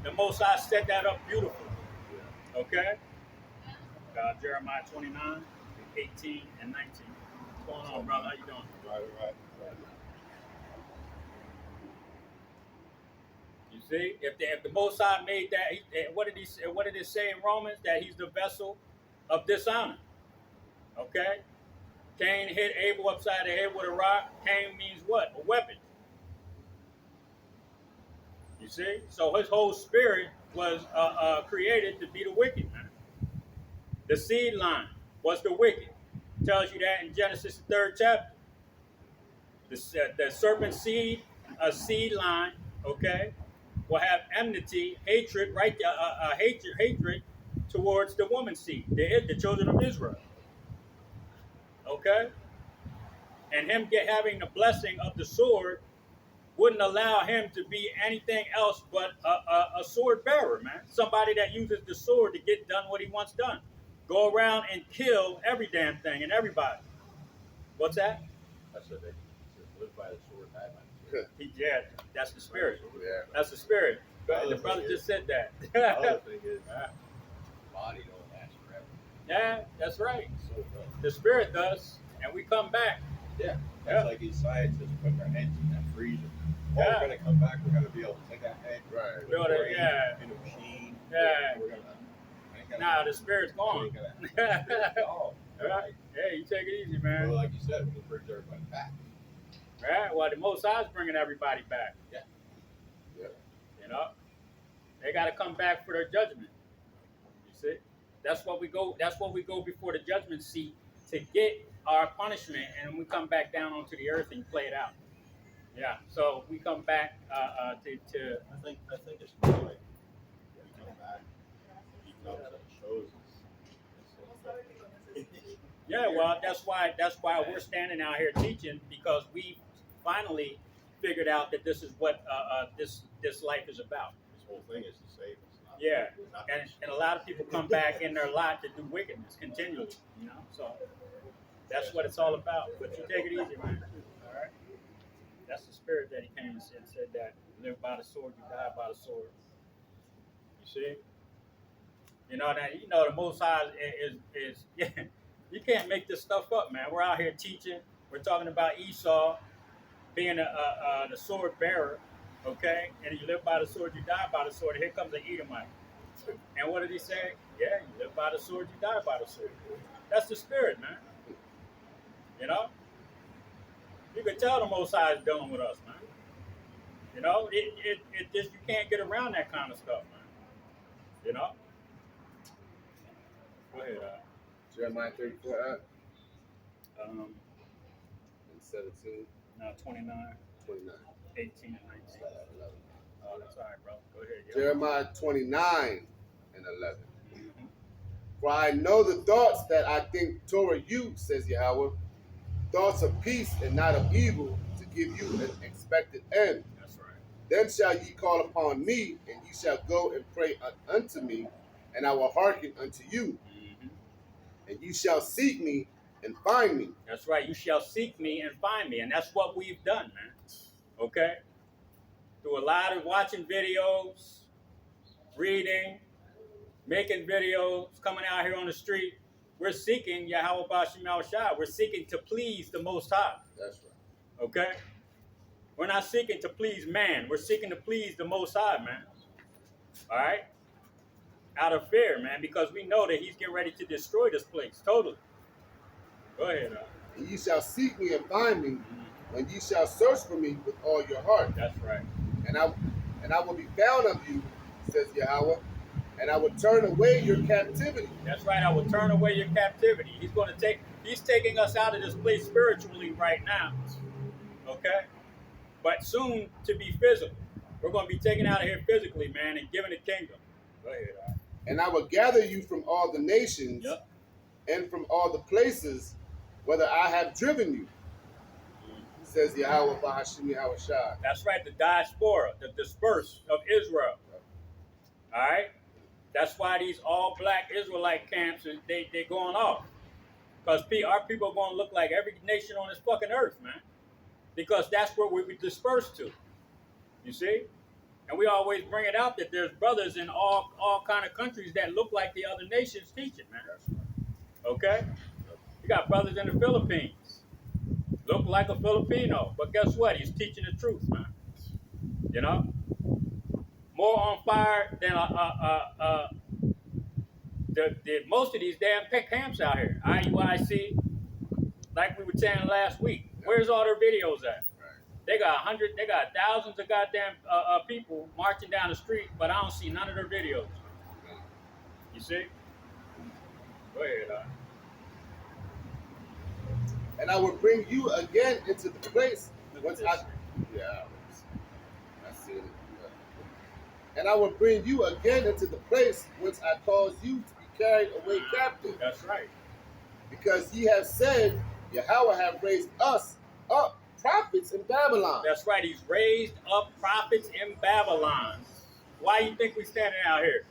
The Most High set that up beautifully. Yeah. Okay? Jeremiah 29, 18, and 19. What's going on, brother? How you doing? Right. You see, if the Most High made that, what did he say? What did it say in Romans? That he's the vessel of dishonor. Okay? Cain hit Abel upside the head with a rock. Cain means what? A weapon. You see? So his whole spirit was created to be the wicked, man. The seed line was the wicked. Tells you that in Genesis, the 3rd chapter. The serpent seed, a seed line, okay, will have enmity, hatred, right? Hatred towards the woman seed, the children of Israel. Okay? And him having the blessing of the sword wouldn't allow him to be anything else but a sword bearer, man. Somebody that uses the sword to get done what he wants done. Go around and kill every damn thing and everybody. What's that? I said they live by the sword, die by the sword. Yeah, that's the spirit. Yeah. That's the spirit. The The brother just said that. The other thing is, the body don't last forever. Yeah, that's right. So does. The spirit does, and we come back. Yeah, that's Yeah. like these scientists putting their heads in that freezer. Oh, Yeah. we're gonna come back. We're gonna be able to take that head, Right. put Build the it, brain yeah. in a machine. Yeah. We're gonna. ain't gonna- Nah, the spirit's gone. ain't gonna- Oh, Right? Hey, you take it easy, well, man. like you said, it brings everybody back. Right? Well, the Most High's bringing everybody back. Yeah. Yeah. You know, they got to come back for their judgment. You see, that's what we go. That's what we go before the judgment seat to get our punishment, and we come back down onto the earth and play it out. Yeah. So we come back to. I think it's more like we come back. He comes and shows us. Yeah. Well, that's why we're standing out here teaching, because we finally figured out that this is what this life is about. This whole thing is to save us. Not, Yeah, not and a lot of people come back in their lot to do wickedness continually, you know. So that's what it's all about. But you take it easy, man. All right. That's the spirit that he came and said that you live by the sword, you die by the sword. You see? You know that the Most High is yeah. You can't make this stuff up, man. We're out here teaching. We're talking about Esau being the sword bearer. Okay, and you live by the sword, you die by the sword. Here comes an Edomite. And what did he say? Yeah, you live by the sword, you die by the sword. That's the spirit, man. You know? You can tell the Most High is dealing with us, man. You know, it just, you can't get around that kind of stuff, man. You know? Go ahead, Jeremiah 34 um, and 17, no, 29, 29. 18, and 19. Oh, that's all right, bro. Go ahead, yo. Jeremiah 29 and 11. Mhm. For I know the thoughts that I think toward you, says Yahweh, thoughts of peace and not of evil, to give you an expected end. That's right. Then shall ye call upon me, and ye shall go and pray unto me, and I will hearken unto you. Mhm. And ye shall seek me and find me. That's right. You shall seek me and find me. And that's what we've done, man. Okay? Through a lot of watching videos, reading, making videos, coming out here on the street, we're seeking Yahweh Bashim Yahushua. We're seeking to please the Most High. That's right. Okay? We're not seeking to please man. We're seeking to please the Most High, man. All right? out of fear, man, because we know that he's getting ready to destroy this place totally. Go ahead. And ye shall seek me and find me when ye shall search for me with all your heart. That's right. And I will be found of you, says Yahweh, and I will turn away your captivity. That's right. I will turn away your captivity. He's taking us out of this place spiritually right now. Okay? But soon to be physical. We're going to be taken out of here physically, man, and given the kingdom. Go ahead. And I will gather you from all the nations Yep. and from all the places whither I have driven you, says Yahweh Bahashim Yahweh Shai. That's right, the diaspora, the dispersed of Israel. All right? That's why these all black Israelite camps, they're going off. Because our people are going to look like every nation on this fucking earth, man. Because that's where we were dispersed to. You see? And we always bring it out that there's brothers in all kind of countries that look like the other nations teaching, man. Okay? You got brothers in the Philippines. Look like a Filipino. But guess what? He's teaching the truth, man. You know? More on fire than most of these damn camps out here. IUIC, like we were saying last week. Where's all their videos at? They got thousands of goddamn people marching down the street, but I don't see none of their videos. You see? Go ahead. And I will bring you again into the place once I see it. And I will bring you again into the place whence I caused you to be carried away captive. That's right. Because ye have said, Yahweh have raised us up prophets in Babylon. That's right. He's raised up prophets in Babylon. Why you think we standing out here?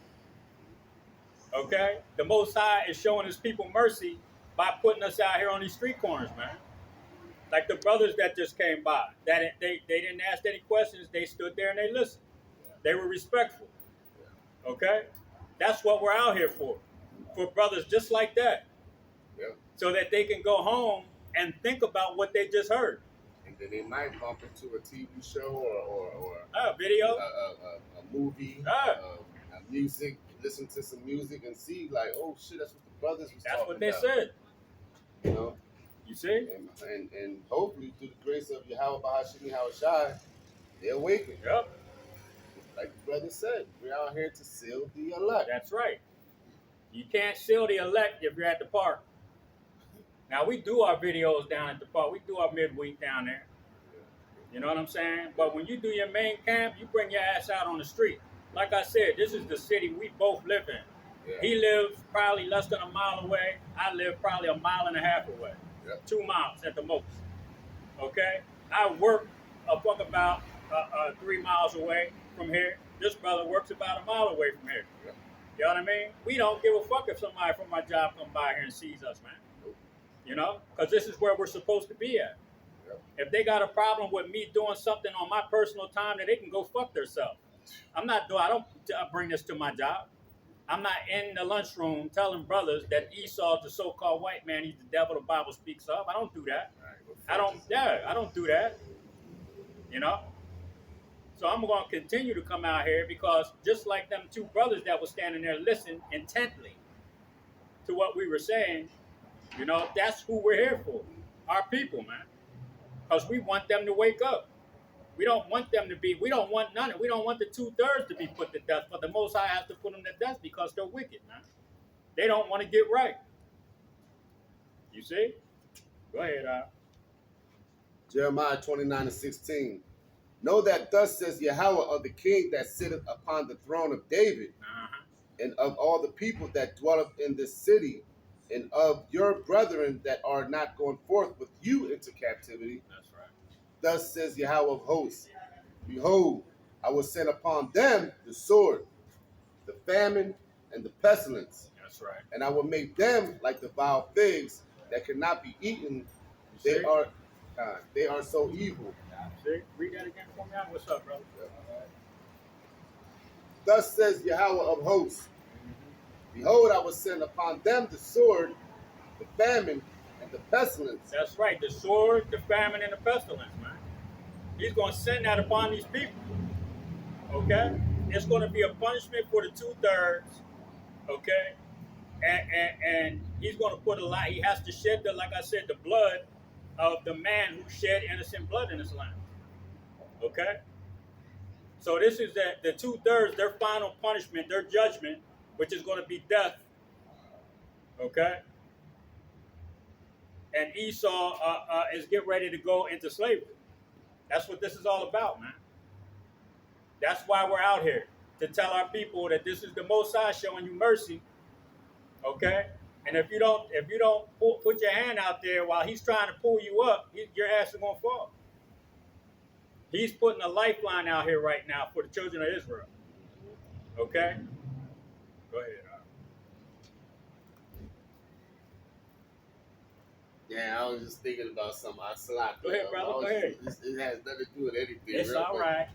Okay? The Most High is showing his people mercy by putting us out here on these street corners, man. Like the brothers that just came by. That they didn't ask any questions. They stood there and they listened. They were respectful. Okay? That's what we're out here for. For brothers just like that. Yeah. So that they can go home and think about what they just heard. And then they might bump into a TV show or a video, a movie, music, listen to some music and see like, oh shit, that's what the brothers was talking about. That's what they said. You know? You see? And hopefully through the grace of Yahweh Bahashim Yahweh Shai, they awaken. Yep. Like the brother said, we're out here to seal the elect. That's right. You can't seal the elect if you're at the park. Now, we do our videos down at the park. We do our midweek down there. You know what I'm saying? But when you do your main camp, you bring your ass out on the street. Like I said, this is the city we both live in. Yeah. He lives probably less than a mile away. I live probably a mile and a half away. Yep. 2 miles at the most. Okay? I work about 3 miles away from here. This brother works about a mile away from here. Yep. You know what I mean? We don't give a fuck if somebody from my job come by here and sees us, man. Nope. You know? Because this is where we're supposed to be at. Yep. If they got a problem with me doing something on my personal time, then they can go fuck themselves. I don't bring this to my job. I'm not in the lunchroom telling brothers that Esau is the so-called white man. He's the devil the Bible speaks of. I don't do that. I don't do that. You know? So I'm going to continue to come out here because just like them two brothers that were standing there listening intently to what we were saying, you know, that's who we're here for. Our people, man. Because we want them to wake up. We don't want them to be, we don't want the 2/3 to be put to death, but the Most High has to put them to death because they're wicked, man. They don't want to get right. You see? Go ahead, Jeremiah 29:16. Know that thus says Yahweh of the king that sitteth upon the throne of David, and of all the people that dwelleth in this city, and of your brethren that are not going forth with you into captivity. That's right. Thus says Yahweh of hosts, behold, I will send upon them the sword, the famine, and the pestilence. That's right. And I will make them like the vile figs that cannot be eaten. They are so evil. See? Read that again for me. What's up, brother? Yeah. Thus says Yahweh of hosts, behold, I will send upon them the sword, the famine, and the pestilence. That's right. The sword, the famine, and the pestilence, man. He's going to send that upon these people. Okay? It's going to be a punishment for the 2/3 Okay, and he's going to put a lot. He has to shed the, like I said, the blood of the man who shed innocent blood in this land. Okay, so this is the 2/3, their final punishment, their judgment, which is going to be death. Okay, and Esau is getting ready to go into slavery. That's what this is all about, man. That's why we're out here, to tell our people that this is the Most High showing you mercy. Okay, and if you don't put your hand out there while he's trying to pull you up, your ass is gonna fall. He's putting a lifeline out here right now for the children of Israel. Okay, go ahead. Yeah, I was just thinking about something. I slapped. Go ahead, brother. Go ahead. It has nothing to do with anything. It's real all quick. right.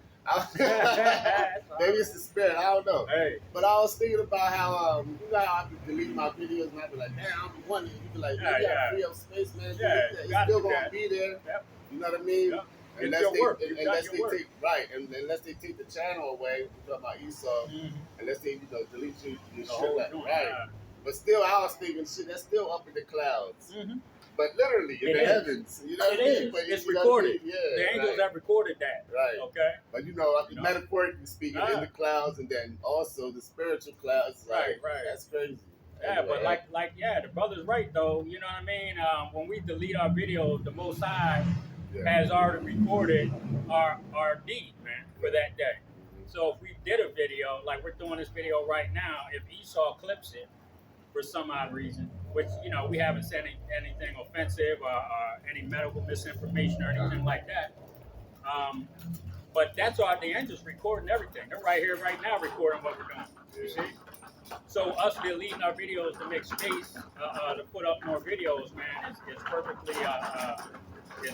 Maybe it's the spirit. I don't know. Hey, But I was thinking about how you know how I be deleting my videos and I be like, damn, I'm wondering. You be like, Yeah, you got yeah. free up space, man. Yeah, It's gotta still do gonna that. be there. Yep. You know what I mean? Yep. It's Unless your they, work. You've done unless your they work. take right, and unless they take the channel away, we're talking about Esau. Mm-hmm. Unless they delete your The shit whole like joint. right. But still, I was thinking, shit, that's still up in the clouds. Mm-hmm. But literally in It the is. heavens, you know what I It mean? is. But It's you know what I recorded. mean? Yeah, The angels right. have recorded that. Right. Okay. But you know, You know? metaphorically speaking, in the clouds, and then also the spiritual clouds. Right, right. That's crazy. Yeah, but the brother's right though. You know what I mean? When we delete our videos, the Most High has already recorded our deed, man, for that day. So if we did a video, like we're doing this video right now, if Esau clips it for some odd reason, which we haven't said anything offensive or any medical misinformation or anything like that. But that's the angels recording everything. They're right here, right now, recording what we're doing. You see? So us deleting our videos to make space to put up more videos, man, is perfectly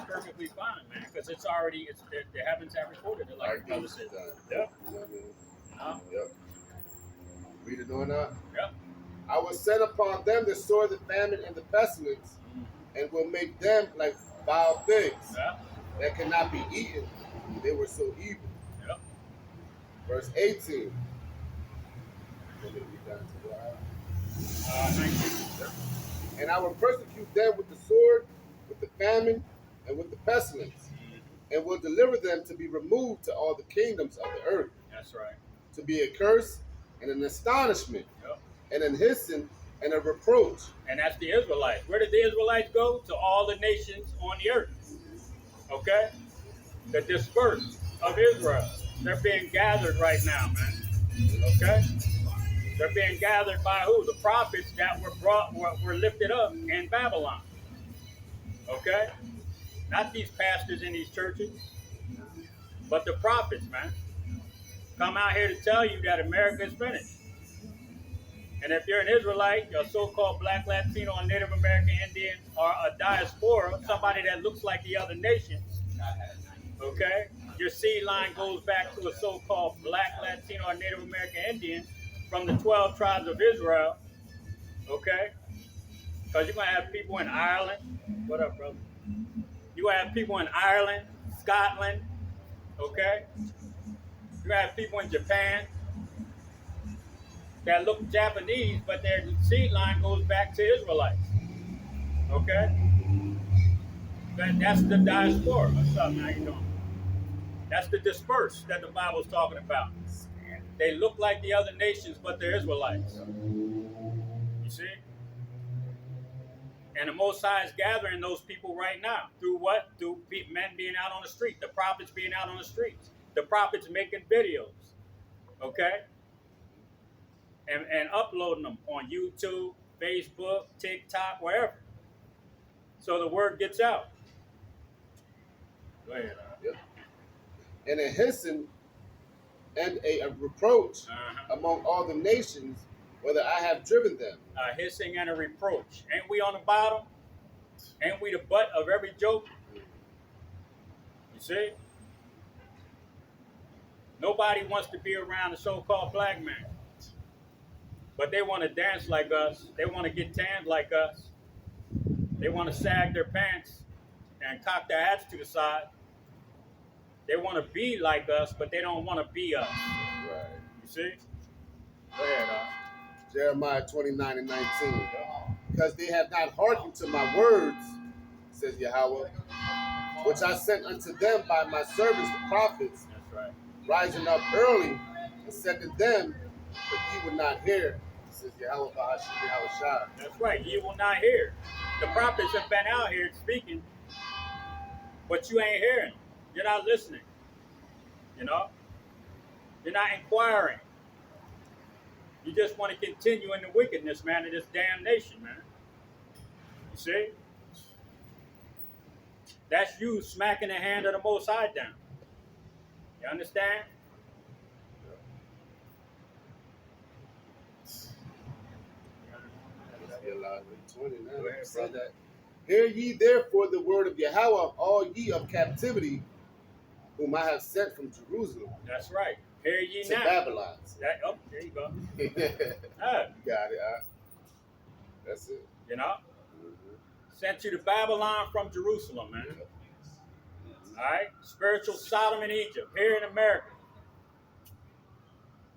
perfectly fine, man, because it's already the heavens have recorded it, like the brother said. Yep. You know what I mean? Yep. Yep. Read it or not? Yep. I will send upon them the sword, the famine, and the pestilence, and will make them like vile things that cannot be eaten. They were so evil. Yep. Verse 18. 19. And I will persecute them with the sword, with the famine, and with the pestilence, and will deliver them to be removed to all the kingdoms of the earth. That's right. To be a curse and an astonishment, Yep. and an hissing and a reproach. And that's the Israelites. Where did the Israelites go? To all the nations on the earth. Okay? The dispersed of Israel. They're being gathered right now, man. Okay? They're being gathered by who? The prophets that were lifted up in Babylon. Okay? Not these pastors in these churches, but the prophets, man. Come out here to tell you that America is finished. And if you're an Israelite, a so-called Black, Latino, or Native American Indian, or a diaspora, somebody that looks like the other nations, okay? Your seed line goes back to a so-called Black, Latino, or Native American Indian from the 12 tribes of Israel, okay? Because you're going to have people in Ireland. What up, brother? You're going to have people in Ireland, Scotland, okay? You're going to have people in Japan that look Japanese, but their seed line goes back to Israelites. Okay? That's the diaspora. What's up, man? How you doing? That's the dispersed that the Bible's talking about. They look like the other nations, but they're Israelites. You see? And the Most High is gathering those people right now. Through what? Through men being out on the street. The prophets being out on the streets. The prophets making videos. Okay? And uploading them on YouTube, Facebook, TikTok, wherever. So the word gets out. Go ahead. Yep. And a hissing and a reproach among all the nations, whether I have driven them. A hissing and a reproach. Ain't we on the bottom? Ain't we the butt of every joke? You see? Nobody wants to be around the so-called black man. But they want to dance like us. They want to get tanned like us. They want to sag their pants and cock their hats to the side. They want to be like us, but they don't want to be us. Right. You see? Go ahead, Jeremiah 29 and 19. Because they have not hearkened to my words, says Yahweh, which I sent unto them by my servants the prophets, That's right. rising up early and said to them, but ye would not hear, says Yahweh Bahashim Yahushua. That's right. You will not hear. The prophets have been out here speaking, but you ain't hearing. You're not listening. You know? You're not inquiring. You just want to continue in the wickedness, man, of this damn nation, man. You see? That's you smacking the hand of the Most High down. You understand? Go ahead, say that. Hear ye therefore the word of Yahweh, all ye of captivity, whom I have sent from Jerusalem. That's right. Hear ye to now. Babylon. Oh, there you go. You got it. That's it. You know? Sent you to Babylon from Jerusalem, man. All right? Spiritual Sodom in Egypt, here in America.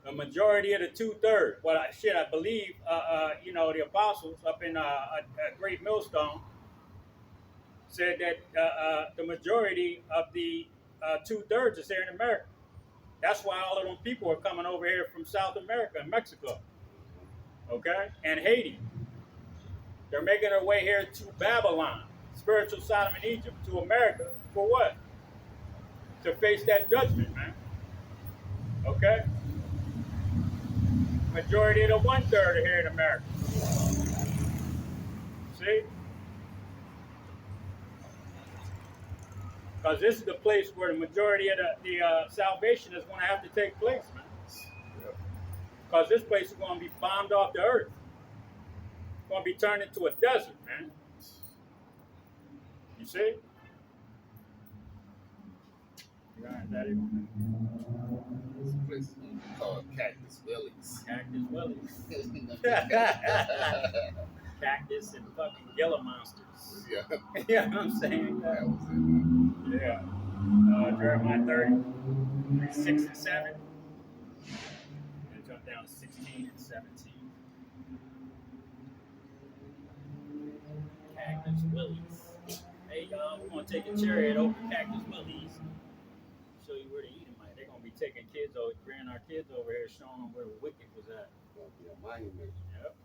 A majority of the 2/3. Well, I believe, the apostles up in a Great Millstone said that the majority of the 2/3 is here in America. That's why all of them people are coming over here from South America and Mexico, okay, and Haiti. They're making their way here to Babylon, spiritual Sodom in Egypt, to America. For what? To face that judgment, man. Okay? Majority of the 1/3 are here in America. See? Because this is the place where the majority of the salvation is going to have to take place, man. Because this place is going to be bombed off the earth. It's going to be turned into a desert, man. You see? This place is called Cactus Willies. Cactus Willies. Cactus and fucking yellow monsters. Yeah. You know what I'm saying? That was it. Yeah. Jeremiah 30, 6 and 7. And jump down to 16 and 17. Cactus Willies. Hey, y'all, we're going to take a chariot over Cactus Willies. Show you where to eat them. They're going to be taking kids over, bringing our kids over here, showing them where the wicked was at. Gonna be a monument. Yep.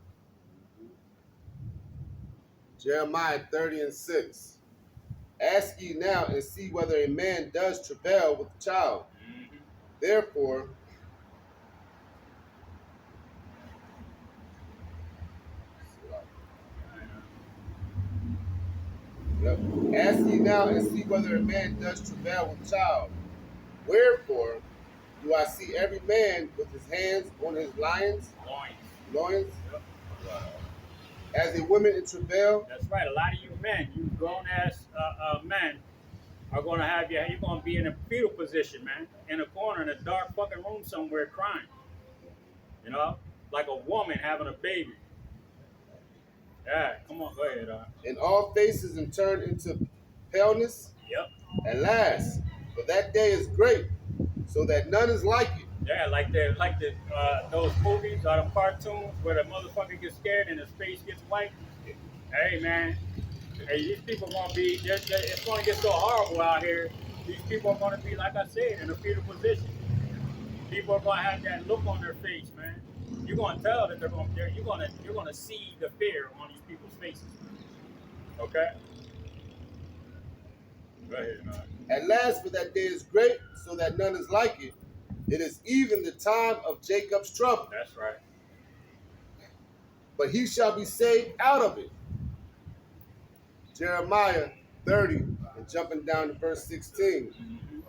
Jeremiah 30 and 6. Ask ye now and see whether a man does travail with a child. Mm-hmm. Therefore, ask ye now and see whether a man does travail with a child. Wherefore, do I see every man with his hands on his loins, Yep. as a woman in travail? That's right. A lot of you men, you grown ass men, are going to have you're going to be in a fetal position, man, in a corner in a dark fucking room somewhere crying. You know, like a woman having a baby. Yeah, come on, go ahead. And all faces and turned into paleness. Yep. At last, for that day is great, so that none is like it. Yeah, like those movies or the cartoons where the motherfucker gets scared and his face gets white. Hey, man. Hey, these people are going to be, it's going to get so horrible out here. These people are going to be, like I said, in a fetal position. People are going to have that look on their face, man. You're going to tell that you're going to see the fear on these people's faces. Okay? Go ahead, man. At last, for that day is great, so that none is like it. It is even the time of Jacob's trouble. That's right. But he shall be saved out of it. Jeremiah 30, and jumping down to verse 16. Mm-hmm.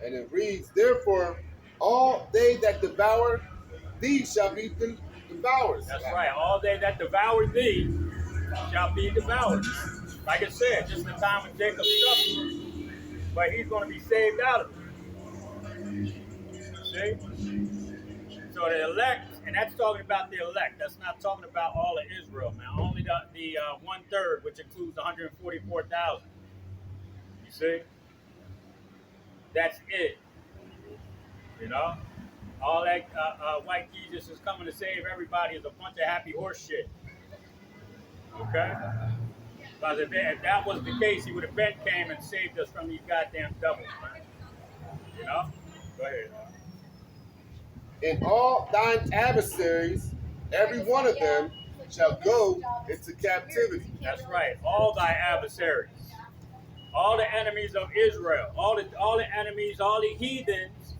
And it reads, therefore, all they that devour thee shall be devoured. That's right. All they that devour thee shall be devoured. Like I said, just the time of Jacob's trouble. But he's going to be saved out of it. See? So the elect, and that's talking about the elect. That's not talking about all of Israel, man. Only the 1/3, which includes 144,000. You see? That's it. You know? All that white Jesus is coming to save everybody is a bunch of happy horse shit. Okay? Because if that was the case, he would have been came and saved us from these goddamn devils, man. You know? Go ahead. And all thine adversaries, every one of them, shall go into captivity. That's right. All thy adversaries, all the enemies of Israel, all the enemies, all the heathens,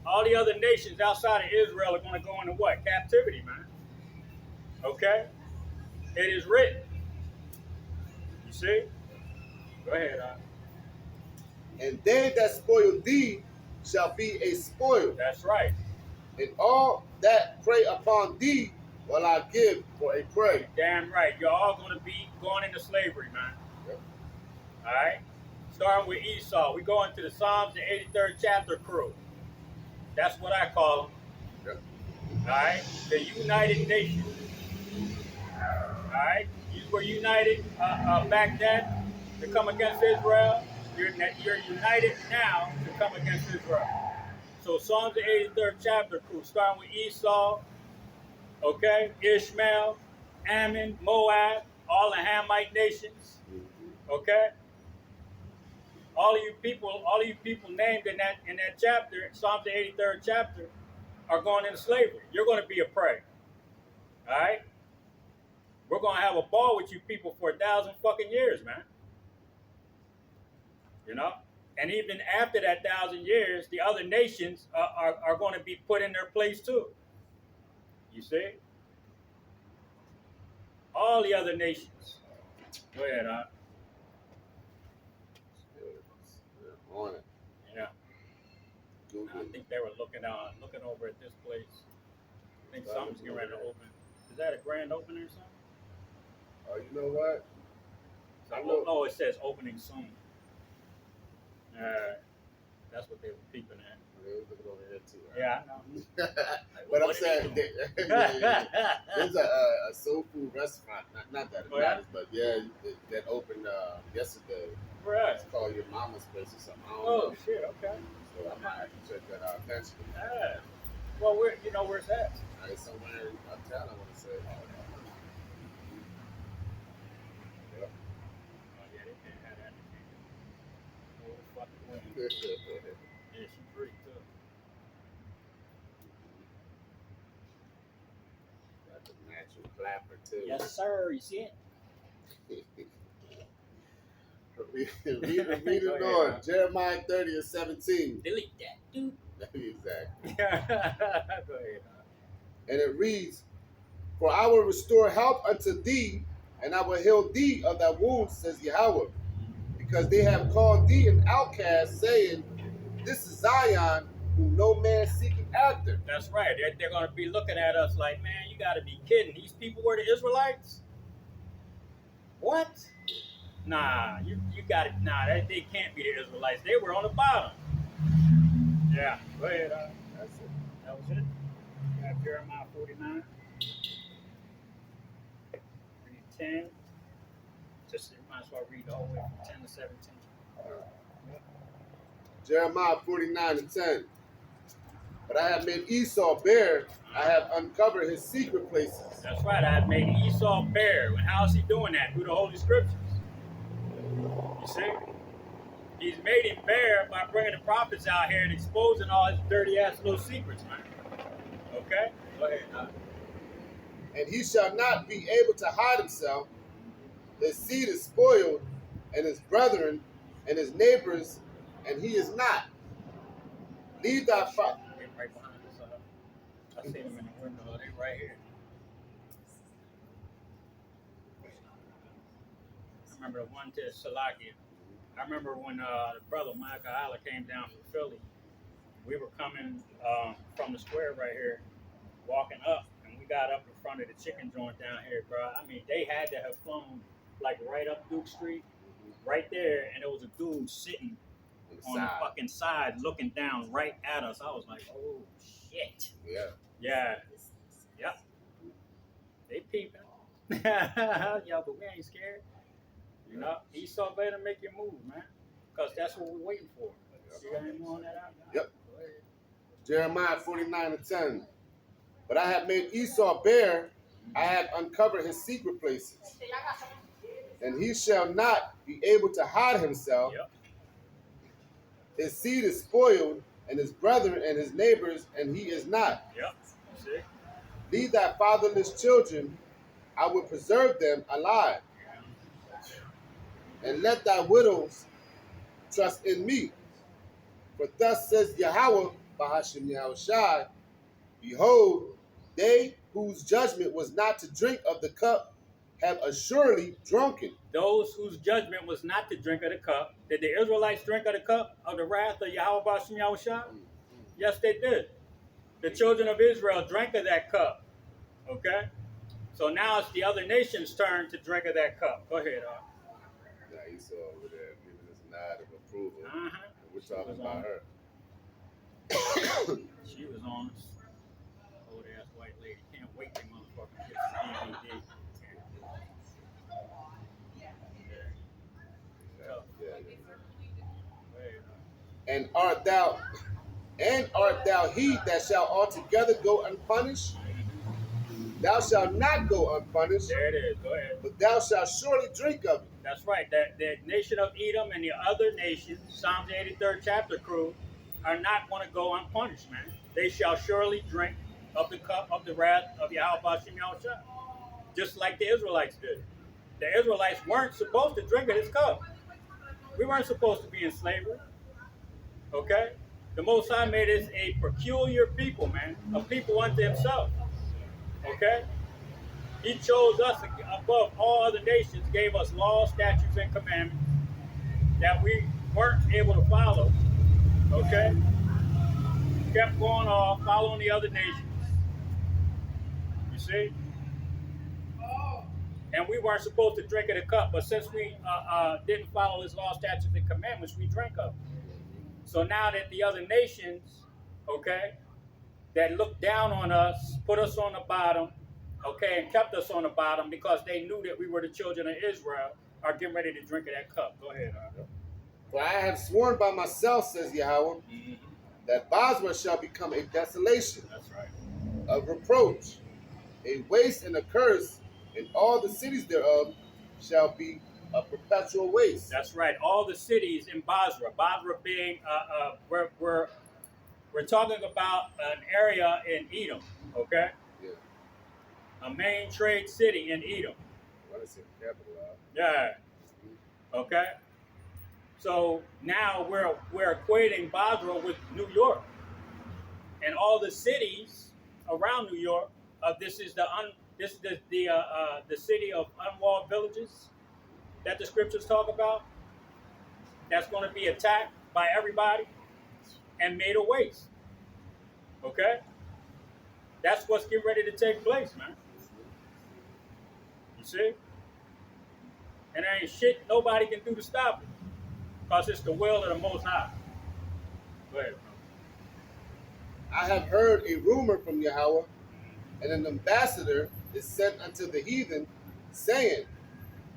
all the other nations outside of Israel are going to go into what? Captivity, man. Okay? It is written. You see? Go ahead. And they that spoil thee shall be a spoil. That's right. And all that prey upon thee will I give for a prey. Damn right. You're all going to be going into slavery, man. Yep. All right? Starting with Esau. We go into the Psalms, the 83rd chapter crew. That's what I call them. Yep. All right? The United Nations. All right? You were united back then to come against Israel. You're united now to come against Israel. So Psalms, the 83rd chapter crew, starting with Esau, okay, Ishmael, Ammon, Moab, all the Hamite nations, okay. All of you people named in that chapter, Psalms the 83rd chapter, are going into slavery. You're going to be a prey. All right? We're going to have a ball with you people for 1,000 fucking years, man. You know? And even after that 1,000 years, the other nations are going to be put in their place too. You see? All the other nations. Go ahead, On it. Yeah. Google. I think they were looking over at this place. I think something's getting ready to open. Is that a grand opening or something? Oh, you know what? Oh, it says opening soon. That's what they were peeping at. They was looking over here too. Right? Yeah, I know. But I'm saying there's a soul food restaurant. Not that it matters, but yeah, that opened yesterday. Right. It's called Your Mama's Place or something. I don't Oh know. shit! Okay. So I might have to check that out eventually. Yeah. Well, where's that? It's somewhere in uptown, I want to say. Yep. Oh yeah, they can't have that. Oh fucking way. Yeah, she pretty too. Got the natural clapper too. Yes, sir. You see it? Read it on. Jeremiah 30 and 17. Delete that, dude. Exactly. Go ahead. And it reads, For I will restore health unto thee, and I will heal thee of thy wounds, says Yahweh. Because they have called thee an outcast, saying, This is Zion, whom no man seeking after. That's right. They're going to be looking at us like, man, you got to be kidding. These people were the Israelites? What? Nah, you got it. Nah, they can't be the Israelites. They were on the bottom. Yeah, go ahead. That's it. That was it. You got Jeremiah 49. Read 10. Just you might as well read the whole way from 10 to 17. Jeremiah 49 and 10. But I have made Esau bare, I have uncovered his secret places. That's right. I have made Esau bare. And how is he doing that? Through the Holy Scriptures. You see? He's made him bare by bringing the prophets out here and exposing all his dirty ass little secrets, man. Okay? Go ahead. And he shall not be able to hide himself. His seed is spoiled, and his brethren, and his neighbors, and he is not. Leave thy father. They're right behind us. I see them in the window. They're right here. I remember the one to Salakia. I remember when the brother Michael Isla came down from Philly. We were coming from the square right here, walking up, and we got up in front of the chicken joint down here, bro. I mean, they had to have flown like right up Duke Street, right there, and there was a dude sitting on the fucking side looking down right at us. I was like, oh shit. Yeah. Yeah. Yep. They peeping. Yo, but we ain't scared. You know, Esau better make your move, man. Because that's what we're waiting for. You got any more on that out? Yep. Go ahead. Jeremiah 49:10. But I have made Esau bare, I have uncovered his secret places, and he shall not be able to hide himself. Yep. His seed is spoiled, and his brethren and his neighbors, and he is not. Yep. See? Leave thy fatherless children, I will preserve them alive, and let thy widows trust in me. For thus says Yahweh, Bahashim Yahushai, behold, they whose judgment was not to drink of the cup have assuredly drunken. Those whose judgment was not to drink of the cup. Did the Israelites drink of the cup of the wrath of Yahweh Bashim Yahushua? Yes, they did. The children of Israel drank of that cup. Okay? So now it's the other nations' turn to drink of that cup. Go ahead, Now Esau over there giving this nod of approval. Uh-huh. And we're talking about her. She was on us. Old ass white lady. Can't wait to motherfucking get this DVD. And art thou he that shall altogether go unpunished? Thou shalt not go unpunished, There it is. Go ahead. but thou shalt surely drink of it. That's right. The nation of Edom and the other nations, Psalms 83rd chapter crew, are not going to go unpunished, man. They shall surely drink of the cup of the wrath of Yahweh Bashim Yahushua, just like the Israelites did. The Israelites weren't supposed to drink of this cup. We weren't supposed to be in slavery. Okay? The Most High made us a peculiar people, man. A people unto himself. Okay? He chose us above all other nations, gave us laws, statutes, and commandments that we weren't able to follow. Okay? Kept going off, following the other nations. You see? And we weren't supposed to drink of the cup, but since we didn't follow his law, statutes, and commandments, we drank of it. So now that the other nations, okay, that looked down on us, put us on the bottom, okay, and kept us on the bottom because they knew that we were the children of Israel, are getting ready to drink of that cup. Go ahead. For I have sworn by myself, says Yahweh, that Basra shall become a desolation, That's right. a reproach, a waste and a curse, and all the cities thereof shall be a perpetual waste. That's right. All the cities in Basra being, we're talking about an area in Edom, okay? Yeah. A main trade city in Edom. What is it? Capital. Yeah. Okay. So now we're equating Basra with New York, and all the cities around New York. This is the city of unwalled villages that the scriptures talk about. That's going to be attacked by everybody and made a waste. Okay? That's what's getting ready to take place, man. You see? And there ain't shit nobody can do to stop it. Because it's the will of the Most High. Go ahead, bro. I have heard a rumor from Yahweh, and an ambassador is sent unto the heathen, saying,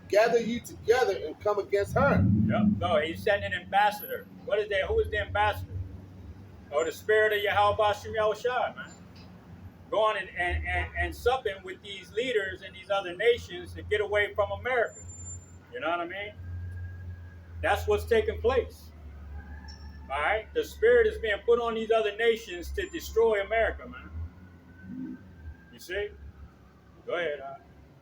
gather ye together and come against her. Yep. No, he's sending an ambassador. What is that? Who is the ambassador? Oh, the spirit of Yahweh Bashim Yahushua, man. Going and supping with these leaders in these other nations to get away from America. You know what I mean? That's what's taking place. All right? The spirit is being put on these other nations to destroy America, man. You see? Go ahead.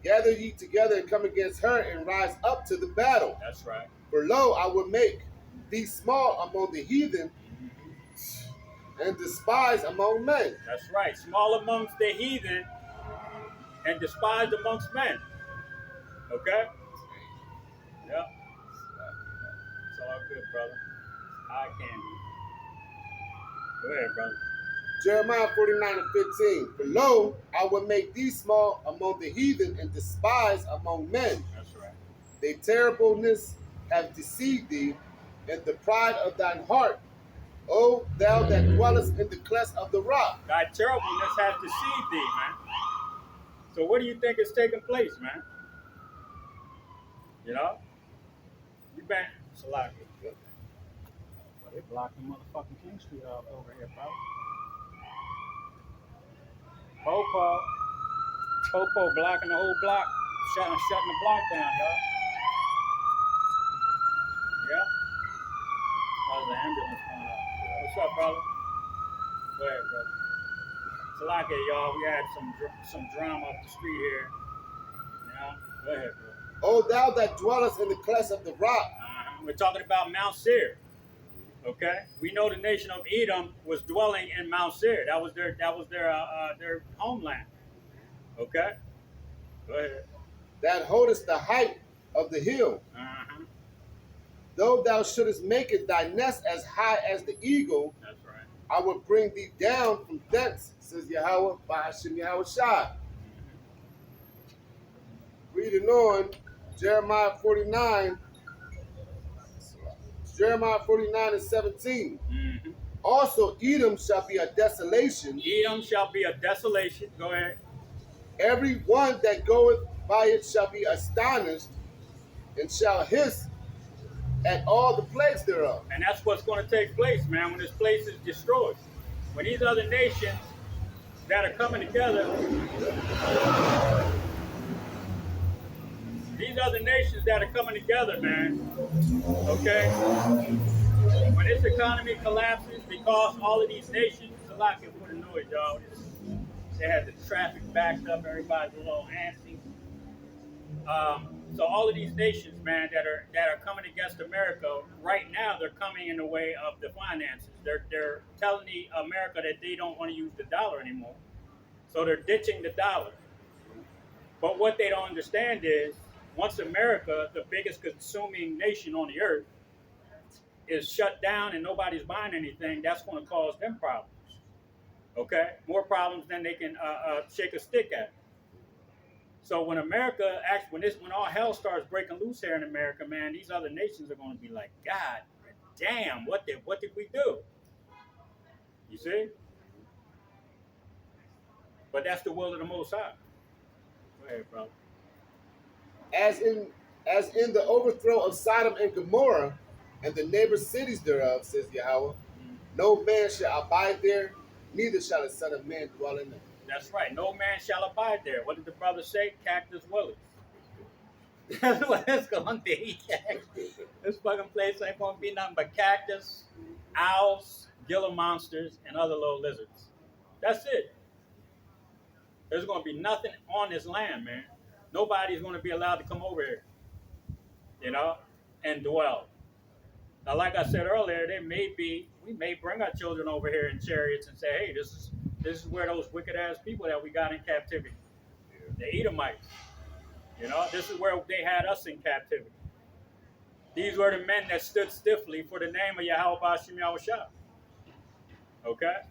Gather ye together and come against her and rise up to the battle. That's right. For lo, I will make thee small among the heathen and despised among men. That's right. Small amongst the heathen and despised amongst men. Okay? Yep. It's all good, brother. Eye candy. Go ahead, brother. Jeremiah 49:15. For lo, I will make thee small among the heathen and despised among men. That's right. Their terribleness have deceived thee, and the pride of thine heart, O thou that dwellest in the clefts of the rock. Thy terribleness has deceived thee, man. So what do you think is taking place, man? You know? You been Salaki. Well, they blocking motherfucking King Street off over here, bro. Popo blocking the whole block, shutting the block down, y'all. Yeah. Oh, the ambulance coming up. What's up, brother? Go ahead, brother. Salake, y'all. We had some drama up the street here. Yeah. Go ahead, brother. O thou that dwellest in the clefts of the rock. We're talking about Mount Seir. Okay. We know the nation of Edom was dwelling in Mount Seir. That was their homeland. Okay. Go ahead. That holdest the height of the hill. Though thou shouldest make it thy nest as high as the eagle, that's right. I will bring thee down from thence, says Yahweh, by Hashem Yahweh Shai. Reading on, Jeremiah 49 and 17. Also, Edom shall be a desolation. Edom shall be a desolation. Go ahead. Every one that goeth by it shall be astonished, and shall hiss at all the plagues thereof. And that's what's going to take place, man, when this place is destroyed. When these other nations that are coming together, man, okay? When this economy collapses, because all of these nations, it's a lot of for the noise, y'all. They had the traffic backed up, everybody's a little antsy. So all of these nations, man, that are coming against America right now, they're coming in the way of the finances. They're telling America that they don't want to use the dollar anymore, so they're ditching the dollar. But what they don't understand is, once America, the biggest consuming nation on the earth, is shut down and nobody's buying anything, that's going to cause them problems. Okay, more problems than they can shake a stick at. So when America when all hell starts breaking loose here in America, man, these other nations are going to be like, God damn, what did we do? You see? But that's the will of the Most High. Go ahead, bro. As in the overthrow of Sodom and Gomorrah and the neighbor cities thereof, says Yahweh, no man shall abide there, neither shall the Son of Man dwell in them. That's right. No man shall abide there. What did the brother say? Cactus Willis. That's what it's going to be. This fucking place ain't going to be nothing but cactus, owls, Gila monsters, and other little lizards. That's it. There's going to be nothing on this land, man. Nobody's going to be allowed to come over here, and dwell. Now, like I said earlier, we may bring our children over here in chariots and say, hey, this is where those wicked ass people that we got in captivity, the Edomites, this is where they had us in captivity. These were the men that stood stiffly for the name of Yahweh Bashim Yahushua. Okay?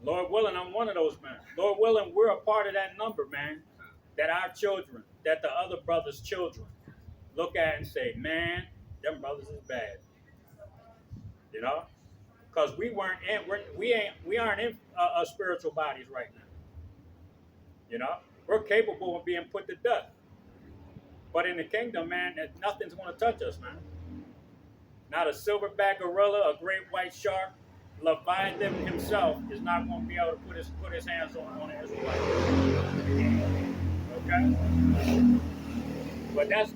Lord willing, I'm one of those men. Lord willing, we're a part of that number, man, that our children, that the other brothers' children look at and say, man, them brothers is bad. Because we aren't in spiritual bodies right now. We're capable of being put to death. But in the kingdom, man, nothing's going to touch us, man. Not a silverback gorilla, a great white shark, Leviathan himself is not going to be able to put his hands on an Israelite. Okay? But that's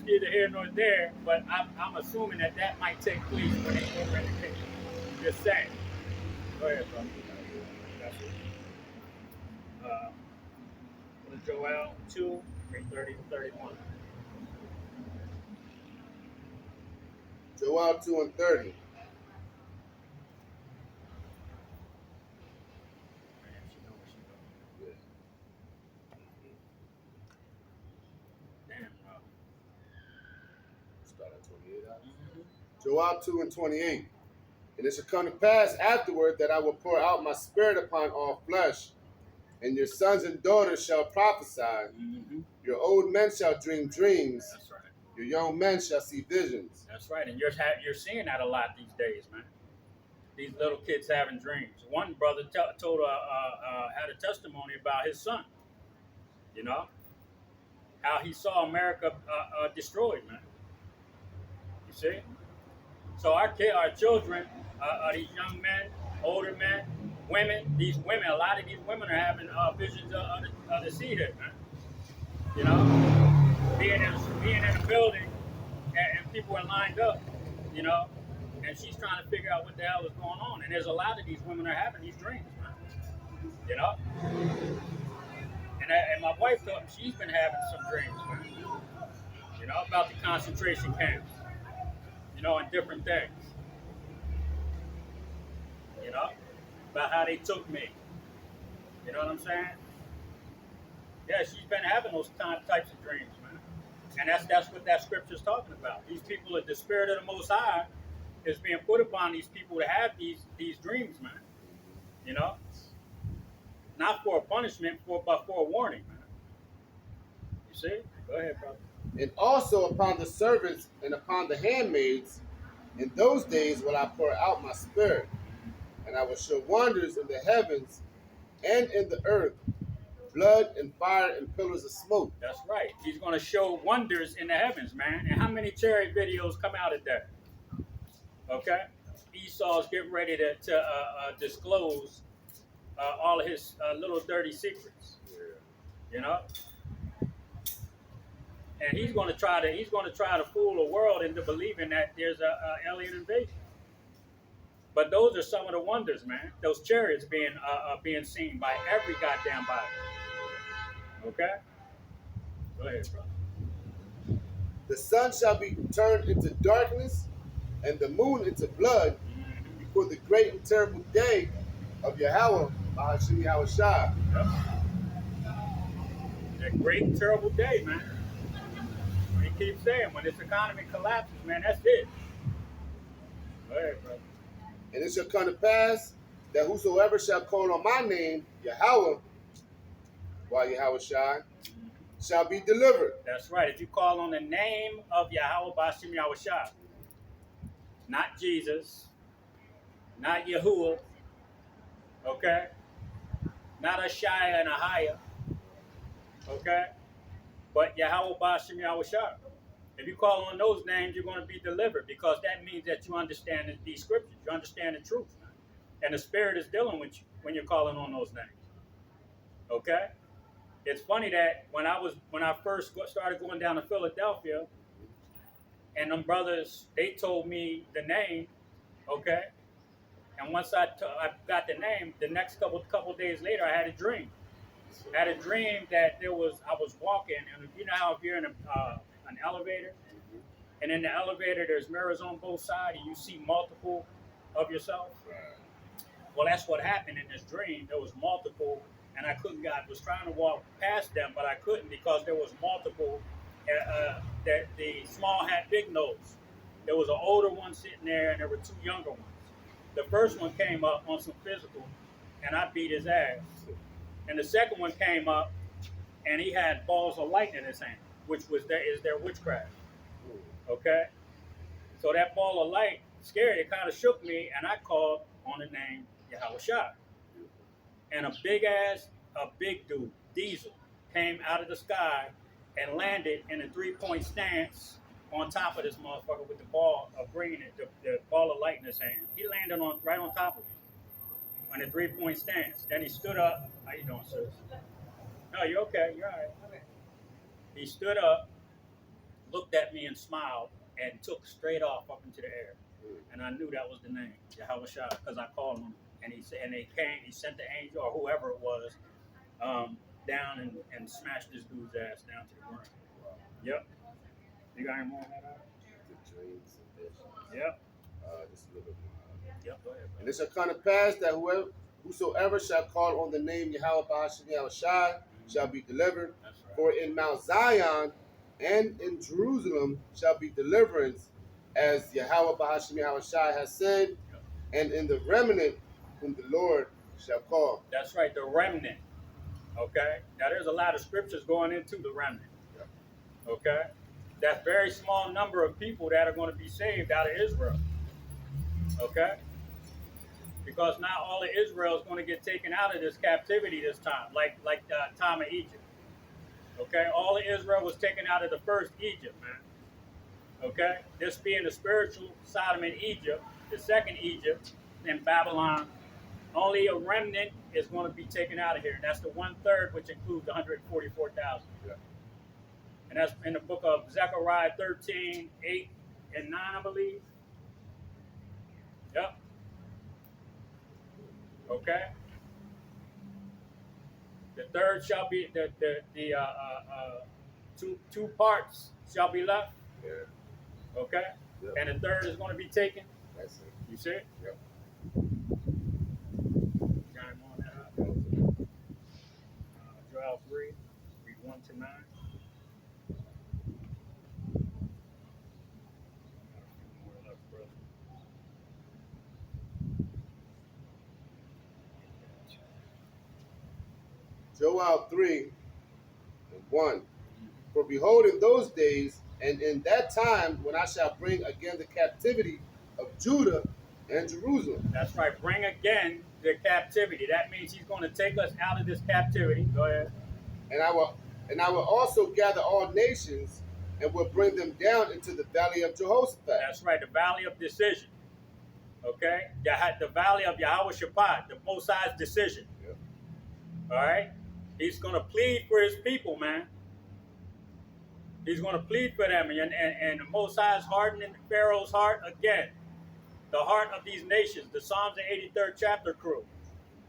neither here nor there. But I'm assuming that might take place when they go in the kingdom. Just saying. Go ahead, brother. Joel 2, 3:30 to 31. Joel 2 and 30. Start at 28. Joel 2 and 28. And it shall come to pass afterward that I will pour out my spirit upon all flesh, and your sons and daughters shall prophesy. Your old men shall dream dreams. That's right. Your young men shall see visions. That's right. And you're seeing that a lot these days, man. These little kids having dreams. One brother had a testimony about his son. How he saw America destroyed, man. You see? So our children, these young men, older men, women. These women, a lot of these women are having visions of the seed here, man. You know, being in a building and people are lined up, you know, and she's trying to figure out what the hell is going on. And there's a lot of these women are having these dreams, man. You know, and my wife told me she's been having some dreams, man. You know, about the concentration camps, you know, and different things. You know, about how they took me. You know what I'm saying? Yeah, she's been having those types of dreams, man. And that's what that scripture's talking about. These people, the spirit of the Most High, is being put upon these people to have these dreams, man. You know, not for a punishment, but for a warning, man. You see? Go ahead, brother. And also upon the servants and upon the handmaids, in those days will I pour out my spirit, and I will show wonders in the heavens and in the earth, blood and fire and pillars of smoke. That's right. He's going to show wonders in the heavens, man. And how many chariot videos come out of that? Okay? Esau's getting ready to disclose all of his little dirty secrets. You know? And he's going to try to fool the world into believing that there's a alien invasion. But those are some of the wonders, man. Those chariots being seen by every goddamn body. Okay? Go ahead, brother. The sun shall be turned into darkness, and the moon into blood, before the great and terrible day of Yahweh, Bahashim Yahushua. Yep. That great and terrible day, man. He keeps saying, when this economy collapses, man, that's it. Go ahead, brother. And it shall come to pass that whosoever shall call on my name, Yahweh, while Yahushua, shall be delivered. That's right. If you call on the name of Yahweh Bashim Yahushua, not Jesus, not Yahuwah, okay? Not Ashaya and Ahaya, okay? But Yahweh Bashim Yahushua. If you call on those names, you're going to be delivered, because that means that you understand these scriptures. You understand the truth. And the Spirit is dealing with you when you're calling on those names. Okay? It's funny that when I first started going down to Philadelphia, and them brothers, they told me the name, okay? And once I got the name, the next couple days later, I had a dream. I had a dream that I was walking, and you know how if you're in an elevator, and in the elevator there's mirrors on both sides, and you see multiple of yourself. Well, that's what happened in this dream. There was multiple, and I was trying to walk past them, but I couldn't because there was multiple. That the small had big nose. There was an older one sitting there, and there were two younger ones. The first one came up on some physical, and I beat his ass. And the second one came up, and he had balls of light in his hand, which is their witchcraft. Okay? So that ball of light scared, it kind of shook me, and I called on the name Yahushua. And a big dude, Diesel, came out of the sky and landed in a 3-point stance on top of this motherfucker with the ball of green, the ball of light in his hand. He landed right on top of him on a 3-point stance. Then he stood up. How you doing, sis? No, you're okay. You're all right. He stood up, looked at me and smiled, and took straight off up into the air. And I knew that was the name, Yahushua, because I called him. And he sent the angel or whoever it was down and smashed this dude's ass down to the ground. Yep. You got any more on that? The dreams and visions. Yep. Just a little bit more. Yep, go ahead, And it shall come to pass that whosoever shall call on the name Yahweh Bahashim Yahushua shall be delivered. That's right. For in Mount Zion and in Jerusalem shall be deliverance, as Yahweh Bahashim Yahushua has said, and in the remnant whom the Lord shall call. That's right, the remnant. Okay? Now there's a lot of scriptures going into the remnant. Okay? That very small number of people that are going to be saved out of Israel. Okay? Because not all of Israel is going to get taken out of this captivity this time, like the time of Egypt. Okay? All of Israel was taken out of the first Egypt, man. Okay? This being the spiritual Sodom and Egypt, the second Egypt in Babylon Only a remnant is going to be taken out of here. And that's the 1/3, which includes 144,000. Yeah. And that's in the book of Zechariah 13, 8 and 9, I believe. Yep. Okay. The third shall be the two parts shall be left. Yeah. Okay. Yep. And the third is going to be taken. That's it. You see it? Yep. Got him on that up. Joel 3, read 1 to 9. Joel 3:1. For behold, in those days and in that time, when I shall bring again the captivity of Judah and Jerusalem. That's right. Bring again the captivity. That means he's going to take us out of this captivity. Go ahead. And I will also gather all nations and will bring them down into the valley of Jehoshaphat. That's right. The valley of decision. Okay. The valley of Yehoshaphat, the Most High's decision. Yep. All right. He's going to plead for his people, man. He's going to plead for them. And the Most High is hardening Pharaoh's heart again. The heart of these nations, the Psalms the 83rd chapter crew.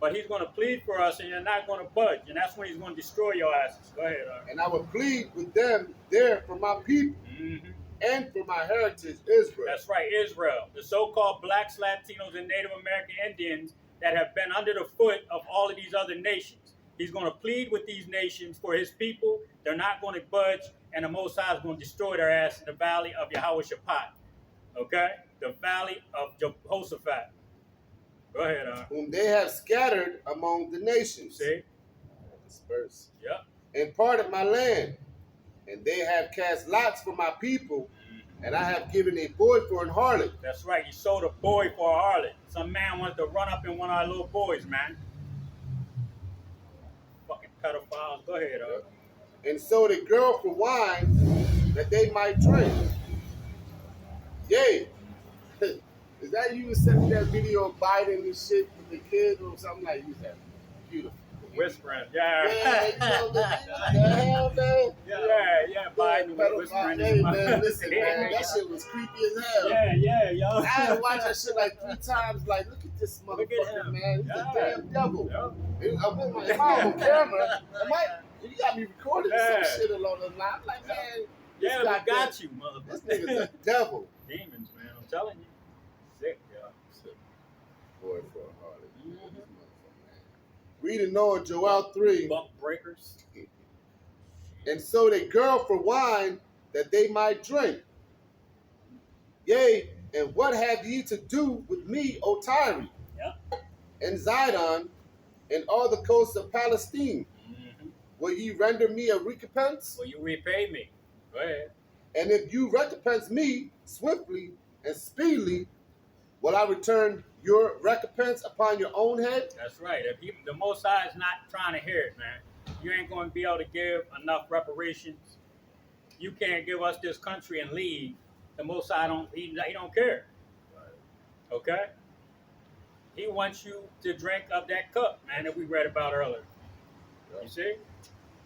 But he's going to plead for us, and you're not going to budge. And that's when he's going to destroy your asses. Go ahead, And I will plead with them there for my people and for my heritage, Israel. That's right, Israel. The so-called blacks, Latinos, and Native American Indians that have been under the foot of all of these other nations. He's going to plead with these nations for his people. They're not going to budge, and the Most High is going to destroy their ass in the valley of Yehoshaphat. Okay? The valley of Jehoshaphat. Go ahead, whom they have scattered among the nations. See? Dispersed. Yep. And parted my land. And they have cast lots for my people, and I have given a boy for an harlot. That's right. You sold a boy for a harlot. Some man wanted to run up in one of our little boys, man. Fucking pedophiles. Go ahead, And sold a girl for wine that they might drink. Yay. Is that you sent me that video of Biden and shit with the kid or something like that? Beautiful. Whispering. Yeah. Yeah, you know, the hell, man? Yeah, Biden was whispering. Hey, man, listen, man, that shit was creepy as hell. Yeah, yo. I had to watch that shit like 3 times. Like, look at this motherfucker, man. He's a damn devil. I put my mom on camera. You got me recording some shit along the line. I'm like, man. Yeah, we got you, motherfucker. This nigga's a devil. Demons, man. I'm telling you. Sick, yo. Sick. Boy for a harlot. Reading on Joel 3. Buck breakers. And sold a girl for wine that they might drink. Yea, and what have ye to do with me, O Tyre? Yeah. And Zidon, and all the coasts of Palestine? Will ye render me a recompense? Will you repay me? Go ahead. And if you recompense me swiftly and speedily, will I return your recompense upon your own head? That's right. If the Most High is not trying to hear it, man, you ain't going to be able to give enough reparations. You can't give us this country and leave. The Most High he don't care. Okay? He wants you to drink of that cup, man, that we read about earlier. You see?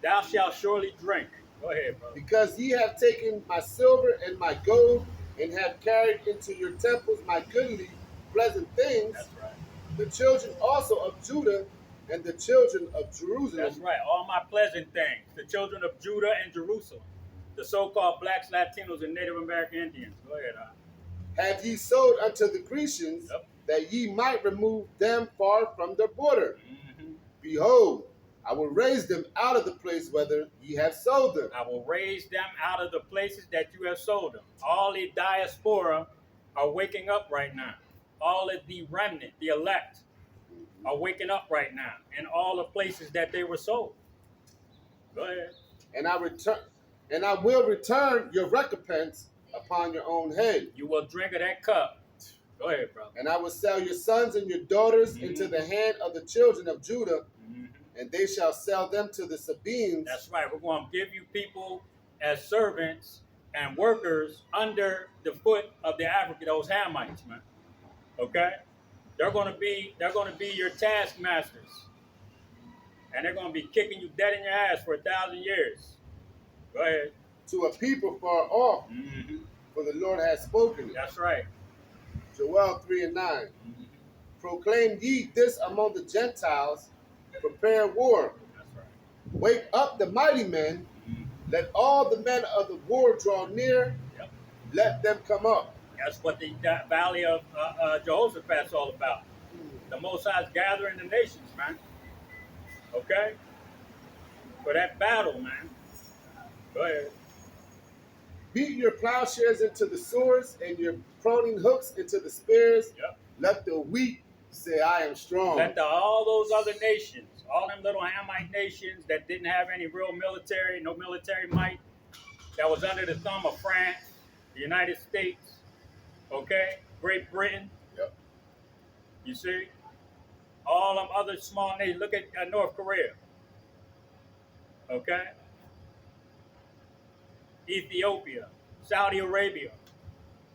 Thou shalt surely drink. Go ahead, brother. Because ye have taken my silver and my gold, and have carried into your temples my goodly, pleasant things. That's right. The children also of Judah and the children of Jerusalem. That's right. All my pleasant things. The children of Judah and Jerusalem. The so-called blacks, Latinos, and Native American Indians. Go ahead, have ye sold unto the Grecians, that ye might remove them far from their border. Behold, I will raise them out of the place whither ye have sold them. I will raise them out of the places that you have sold them. All the diaspora are waking up right now. All of the remnant, the elect, are waking up right now in all the places that they were sold. Go ahead. And I will return your recompense upon your own head. You will drink of that cup. Go ahead, brother. And I will sell your sons and your daughters into the hand of the children of Judah, and they shall sell them to the Sabeans. That's right. We're going to give you people as servants and workers under the foot of the African, those Hamites, man. Okay? They're going to be your taskmasters, and they're going to be kicking you dead in your ass for 1,000 years. Go ahead. To a people far off, Mm-hmm. for the Lord has spoken it. That's right. Joel 3:9. Mm-hmm. Proclaim ye this among the Gentiles, prepare war. That's right. Wake up the mighty men, Mm-hmm. let all the men of the war draw near, Yep. let them come up. That's what the Valley of Jehoshaphat's all about. The Most High's gathering the nations, man. Okay? For that battle, man. Go ahead. Beat your plowshares into the swords and your pruning hooks into the spears. Yep. Let the weak say, I am strong. Let all those other nations, all them little Hamite nations that didn't have any real military, no military might, that was under the thumb of France, the United States, okay, Great Britain. Yep. You see, all them other small nations. Look at North Korea, okay, Ethiopia, Saudi Arabia,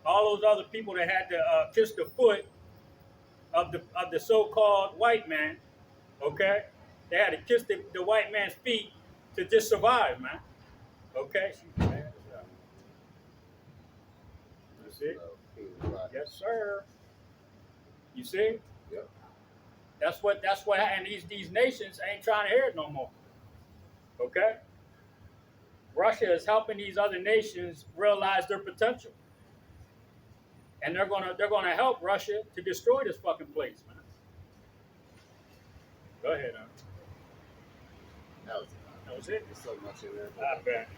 all those other people that had to kiss the foot of the so-called white man, okay, they had to kiss the white man's feet to just survive, man. Okay, that's it. Yes, sir. You see? Yep. That's what and these nations ain't trying to hear it no more. Okay? Russia is helping these other nations realize their potential. And they're gonna help Russia to destroy this fucking place, man. Go ahead, That was it. There's so much in there. I bet.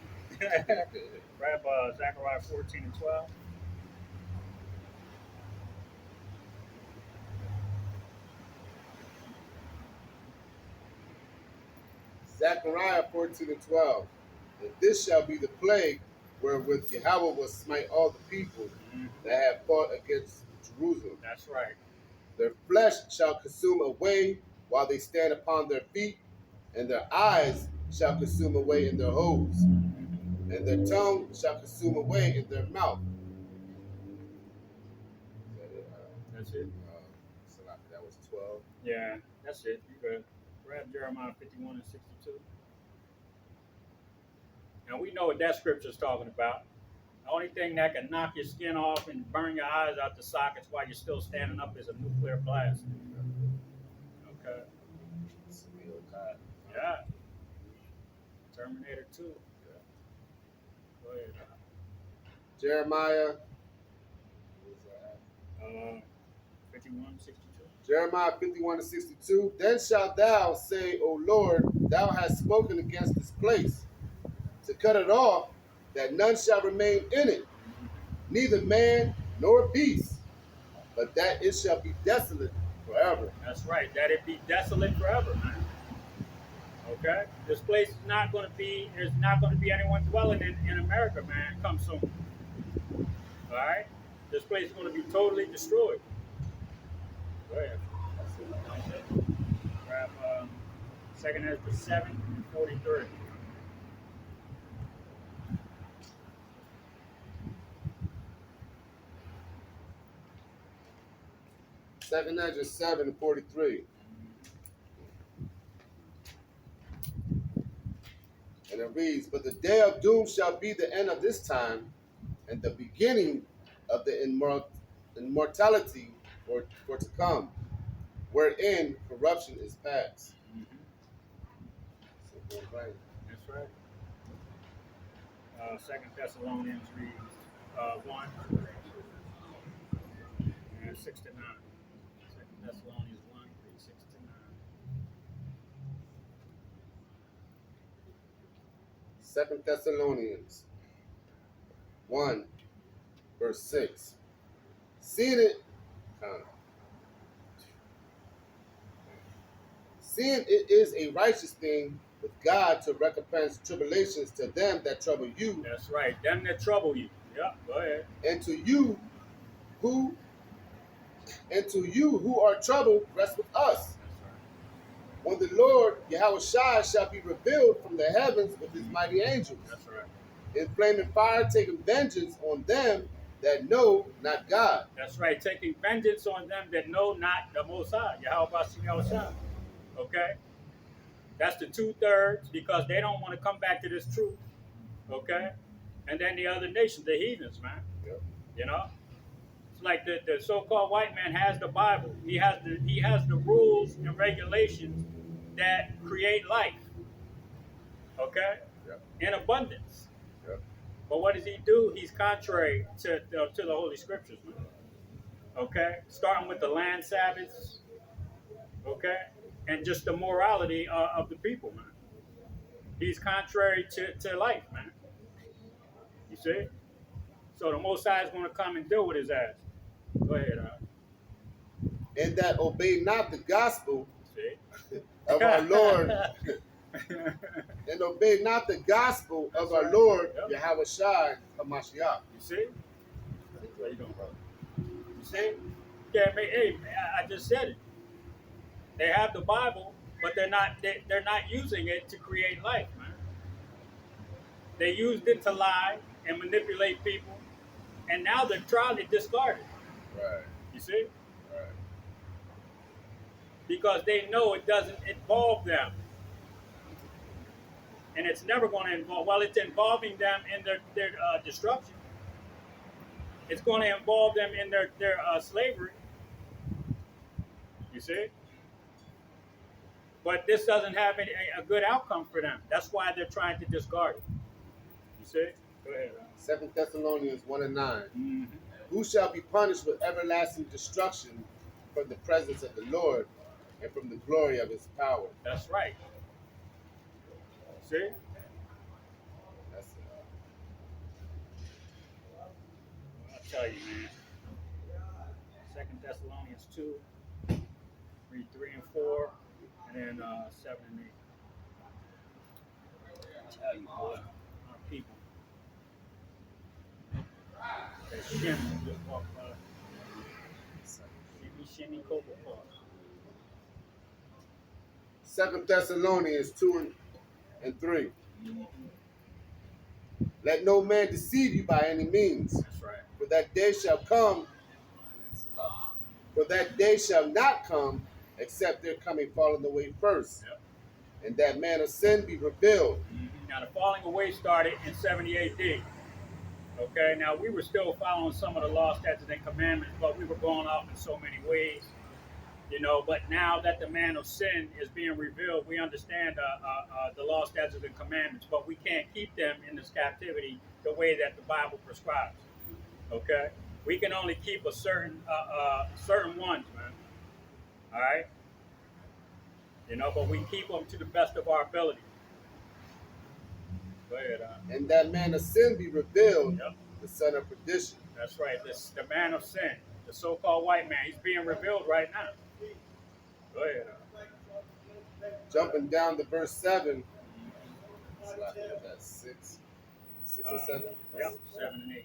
Grab Zechariah 14 and 12. Zechariah 14:12. And this shall be the plague wherewith Yahweh will smite all the people that have fought against Jerusalem. That's right. Their flesh shall consume away while they stand upon their feet, and their eyes shall consume away in their holes, and their tongue shall consume away in their mouth. That's it. So that was 12. Yeah, that's it. You good. Grab Jeremiah 51 and 62. Now we know what that scripture is talking about. The only thing that can knock your skin off and burn your eyes out the sockets while you're still standing up is a nuclear blast. Okay. Yeah. Terminator 2. Go ahead. Jeremiah 51, 62. Jeremiah 51:62. Then shalt thou say, O Lord, thou hast spoken against this place, to cut it off, that none shall remain in it, neither man nor beast, but that it shall be desolate forever. That's right. That it be desolate forever, man. Okay? This place is not going to be, there's not going to be anyone dwelling in America, man, come soon. All right? This place is going to be totally destroyed. Go ahead. Grab 2nd Ezra 7 and 43. Second Ezra 7:43. And it reads, But the day of doom shall be the end of this time, and the beginning of the immortality for to come, wherein corruption is past. So, right. That's right. 2 Thessalonians reads 1 and 6 to 9. 2 Thessalonians 1, read 6 to 9. Second Thessalonians 1, verse 6. Seeing it is a righteous thing with God to recompense tribulations to them that trouble you. That's right. Them that trouble you. Yeah, go ahead. And to you who are troubled, rest with us. When the Lord Yahweh shall be revealed from the heavens with his mighty angels. That's right. In flaming fire, taking vengeance on them that know not God. That's right. Taking vengeance on them that know not the Most High. Yahweh Shah. Okay? That's the 2/3 because they don't want to come back to this truth. Okay? And then the other nations, the heathens, man. Yep. You know? It's like the so-called white man has the Bible. He has the rules and regulations that create life. Okay? Yep. In abundance. Yep. But what does he do? He's contrary to the Holy Scriptures, man. Okay? Starting with the land Sabbaths, okay? And just the morality of the people, man. He's contrary to life, man. You see? So the Most High is going to come and deal with his ass. Go ahead, And that obey not the gospel see? of our Lord, and obey not the gospel of our Lord, Yep. Yahweh Shai HaMashiach. You see? How you doing, brother? You see? Yeah, hey, I just said it. They have the Bible, but they're not using it to create life, man. They used it to lie and manipulate people, and now they're trying to discard it. Right. You see? Right. Because they know it doesn't involve them. And it's never going to involve, while it's involving them in their destruction, it's going to involve them in their slavery. You see? But this doesn't have a good outcome for them. That's why they're trying to discard it. You see? Go ahead. 2 Thessalonians 1 and 9. Mm-hmm. Who shall be punished with everlasting destruction from the presence of the Lord and from the glory of his power? That's right. See? That's I'll tell you, man. 2 Thessalonians 2, read 3 and 4, and then 7 and 8. I'll tell you, boy, our people. That shimmy just walked by. Shimmy, Cocoa Park. 2 Thessalonians 2 and 3. Mm-hmm. Let no man deceive you by any means, That's right. for that day shall come, for that day shall not come, except their coming falling away first, Yep. and that man of sin be revealed. Mm-hmm. Now, the falling away started in 70 AD. Okay, now we were still following some of the law, statutes, and commandments, but we were going off in so many ways, you know. But now that the man of sin is being revealed, we understand the law, statutes, and commandments, but we can't keep them in this captivity the way that the Bible prescribes. Okay, we can only keep a certain ones, man. All right, you know, but we keep them to the best of our ability. Go ahead, And that man of sin be revealed, Yep. the son of perdition. That's right. The man of sin, the so-called white man, he's being revealed right now. Go ahead. Jumping down to verse 7. That's 6 and 7? Yep, 7 and 8.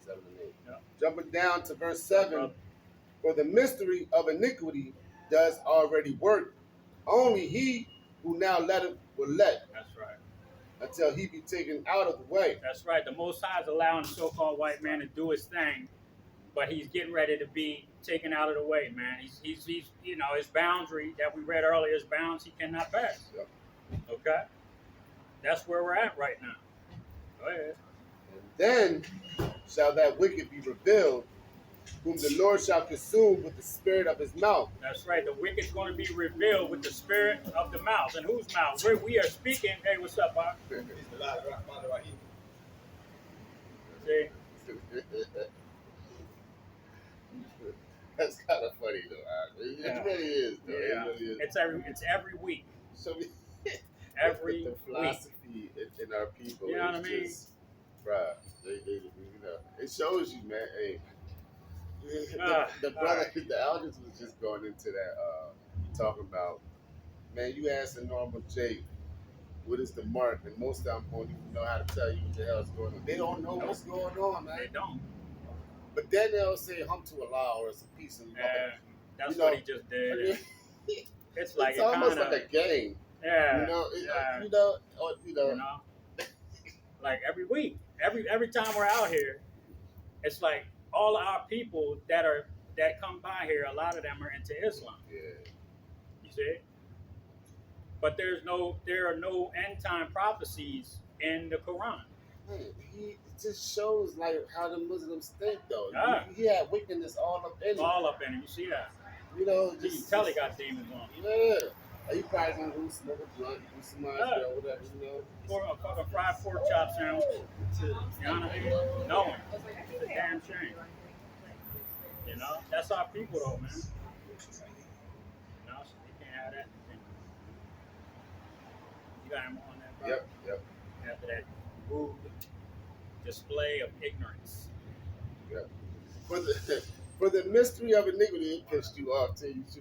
7 and 8. Yep. Jumping down to verse 7. For the mystery of iniquity does already work. Only he who now letteth will let. That's right. Until he be taken out of the way. That's right. The Most High is allowing the so-called white man to do his thing, but he's getting ready to be taken out of the way, man. He's you know, his boundary that we read earlier, his bounds he cannot pass. Yep. Okay? That's where we're at right now. Go ahead. And then shall that wicked be revealed, whom the Lord shall consume with the spirit of his mouth. That's right. The wicked's going to be revealed with the spirit of the mouth. And whose mouth? We are speaking. Hey, what's up, Bob? See? That's kind of funny though. It really is. Though. Yeah. It really is. It's every week. So Every the week. philosophy in our people. You know what I mean? Just, bruh, they, you know, it shows you, man. Hey, the brother, right. the elders was just going into that, talking about, man, you ask a normal Jake, what is the mark? And most of them won't even know how to tell you what the hell's going on. They don't know what's going on, man. They don't. But then they'll say, hum to Allah, or it's a piece of love. That's You what know, he just did. I mean, It's like it's it almost kinda, like a game. yeah, You know, yeah. you know, or, You know, like every week, every time we're out here, It's like all our people that come by here, a lot of them are into Islam. Yeah. You see? But there are no end time prophecies in the Quran. It just shows like how the Muslims think though. Ah. He had wickedness all up in It's him. all up in it. You see that? You know, You can tell he got demons on him. Yeah. Like, he probably gonna go smoke a blunt, do some nice Yeah. girl, whatever, you know. For a fucking fried pork chop sandwich. You know what I mean? No. It's a damn shame. You know? That's our people though, man. You know, so they can't have that. You got him on that, bro? Yep. After that rude display of ignorance. Yep. For the mystery of iniquity, it pissed you off till you